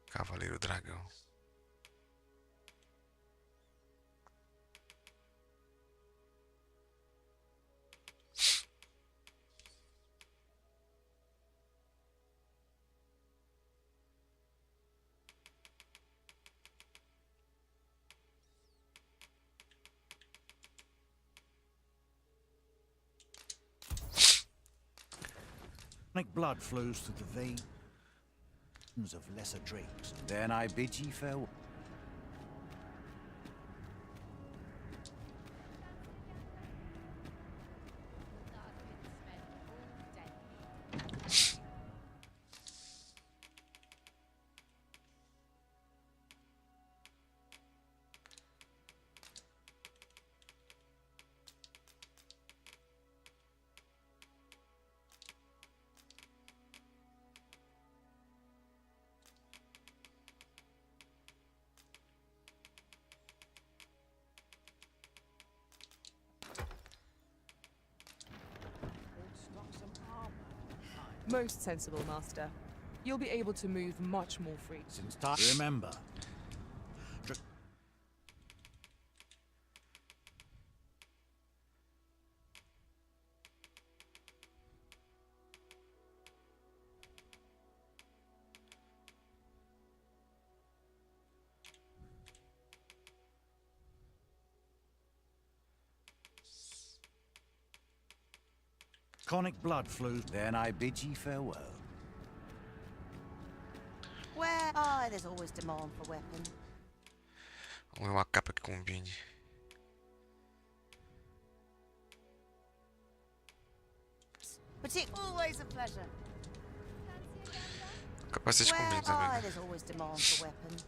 Cavaleiro Dragão. Blood flows through the veins of lesser drakes. Then I bid ye farewell. Most sensible, Master. You'll be able to move much more free. Since time remember. Conic blood flows. Then I bid ye farewell. Where? Oh, there's always demand for weapons. Vamos ver uma capa que combine. Always a pleasure. Capaz de comer também, né? There's always demand for weapons.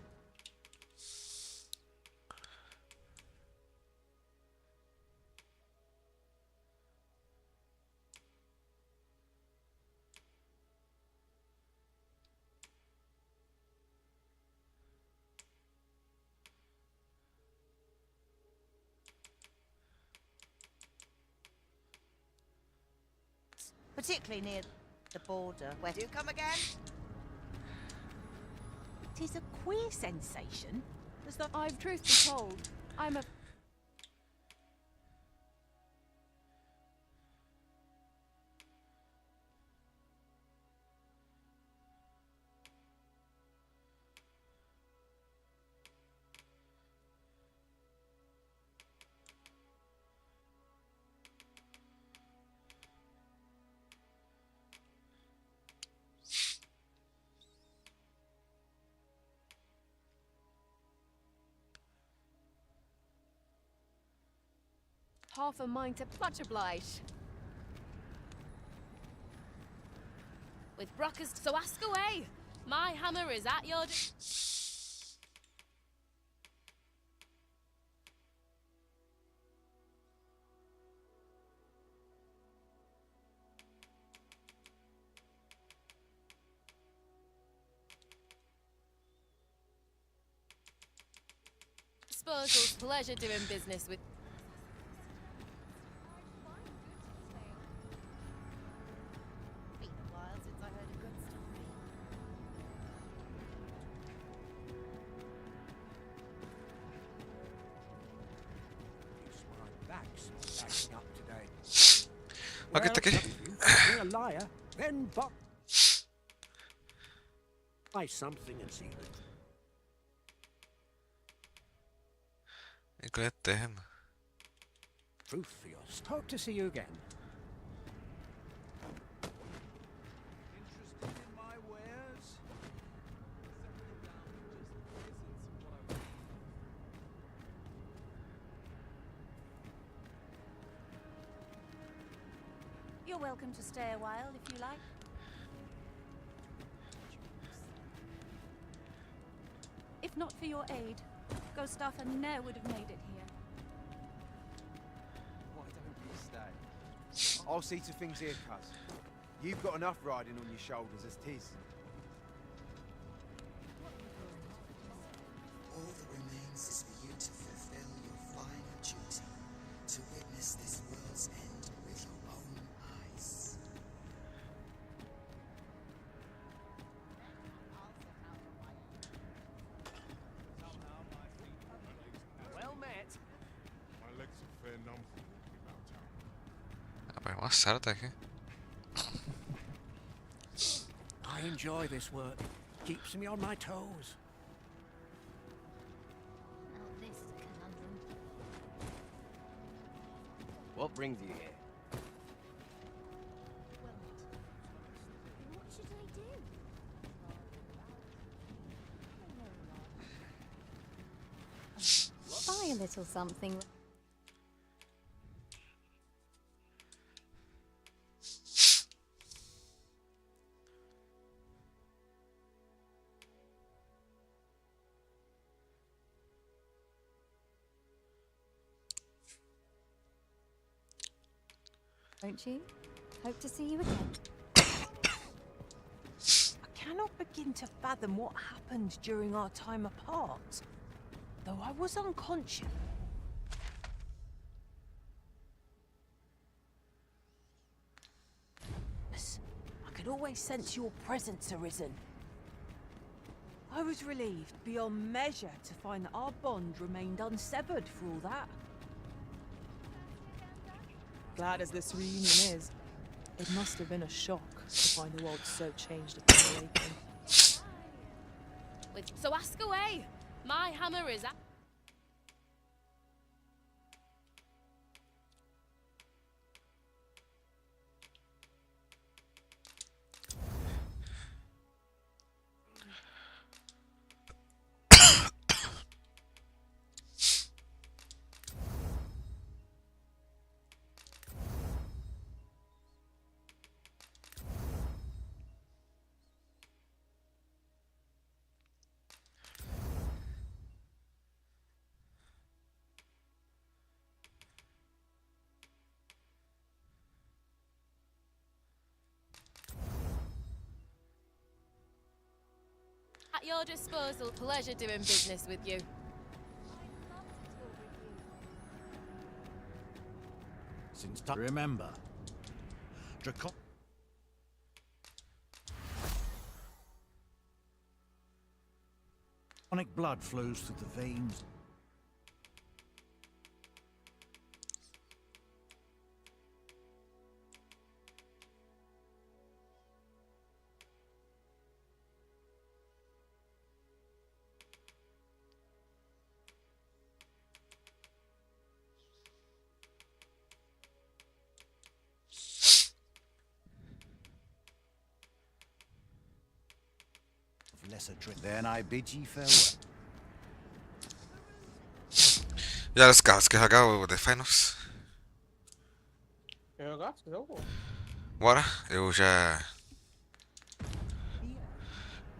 Particularly near the border. Where do you come again? Tis a queer sensation. As though I've truth be told, I'm a... half a mind to much oblige. With Brockers, so ask away. My hammer is at your... Disposal's pleasure doing business with... Been a while since I heard a good story. It's my back's backing up today. Okay, okay. You're a liar, then but buy something and see it. Igual eterno. Truth for yours. Hope to see you again. Interested in my wares? You're welcome to stay a while if you like. If not for your aid, Gustava ne'er would have made it here. Why don't you stay? I'll see to things here, cuz. You've got enough riding on your shoulders as 'tis. All that remains is for you to fulfill your final duty, to witness this world's end with your own eyes. Well met. My legs are fair numb from walking about town. Ah, mas é uma certa aqui. I enjoy this work. Keeps me on my toes. Now this is a conundrum. What brings you here? What should I do? Buy a little something. Won't you? Hope to see you again. I cannot begin to fathom what happened during our time apart. Though I was unconscious. I could always sense your presence arisen. I was relieved beyond measure to find that our bond remained unsevered for all that. Glad as this reunion is, it must have been a shock to find the world so changed upon awakening. So ask away. My hammer is at... At your disposal. Pleasure doing business with you. Since time, remember, Draconic blood flows through the veins. Lesser drink. Then I bid ye farewell. Já era os carros, quer jogar o The Finals? Quer jogar? Se quiser, eu vou. Bora, eu já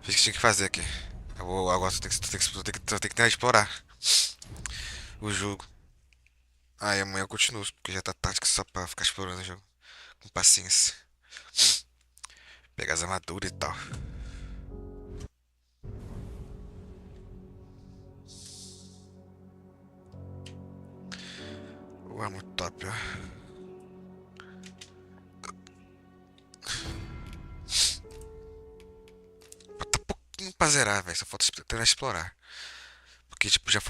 fiz o que tinha que fazer aqui. Agora tu tem que tentar explorar o jogo. Aí amanhã eu continuo, porque já tá tarde só pra ficar explorando o jogo. Com paciência. Pegar as armaduras e tal. Ué, muito top, ó. Falta pouquinho pra zerar, velho. Só falta tentar explorar. Porque, tipo, já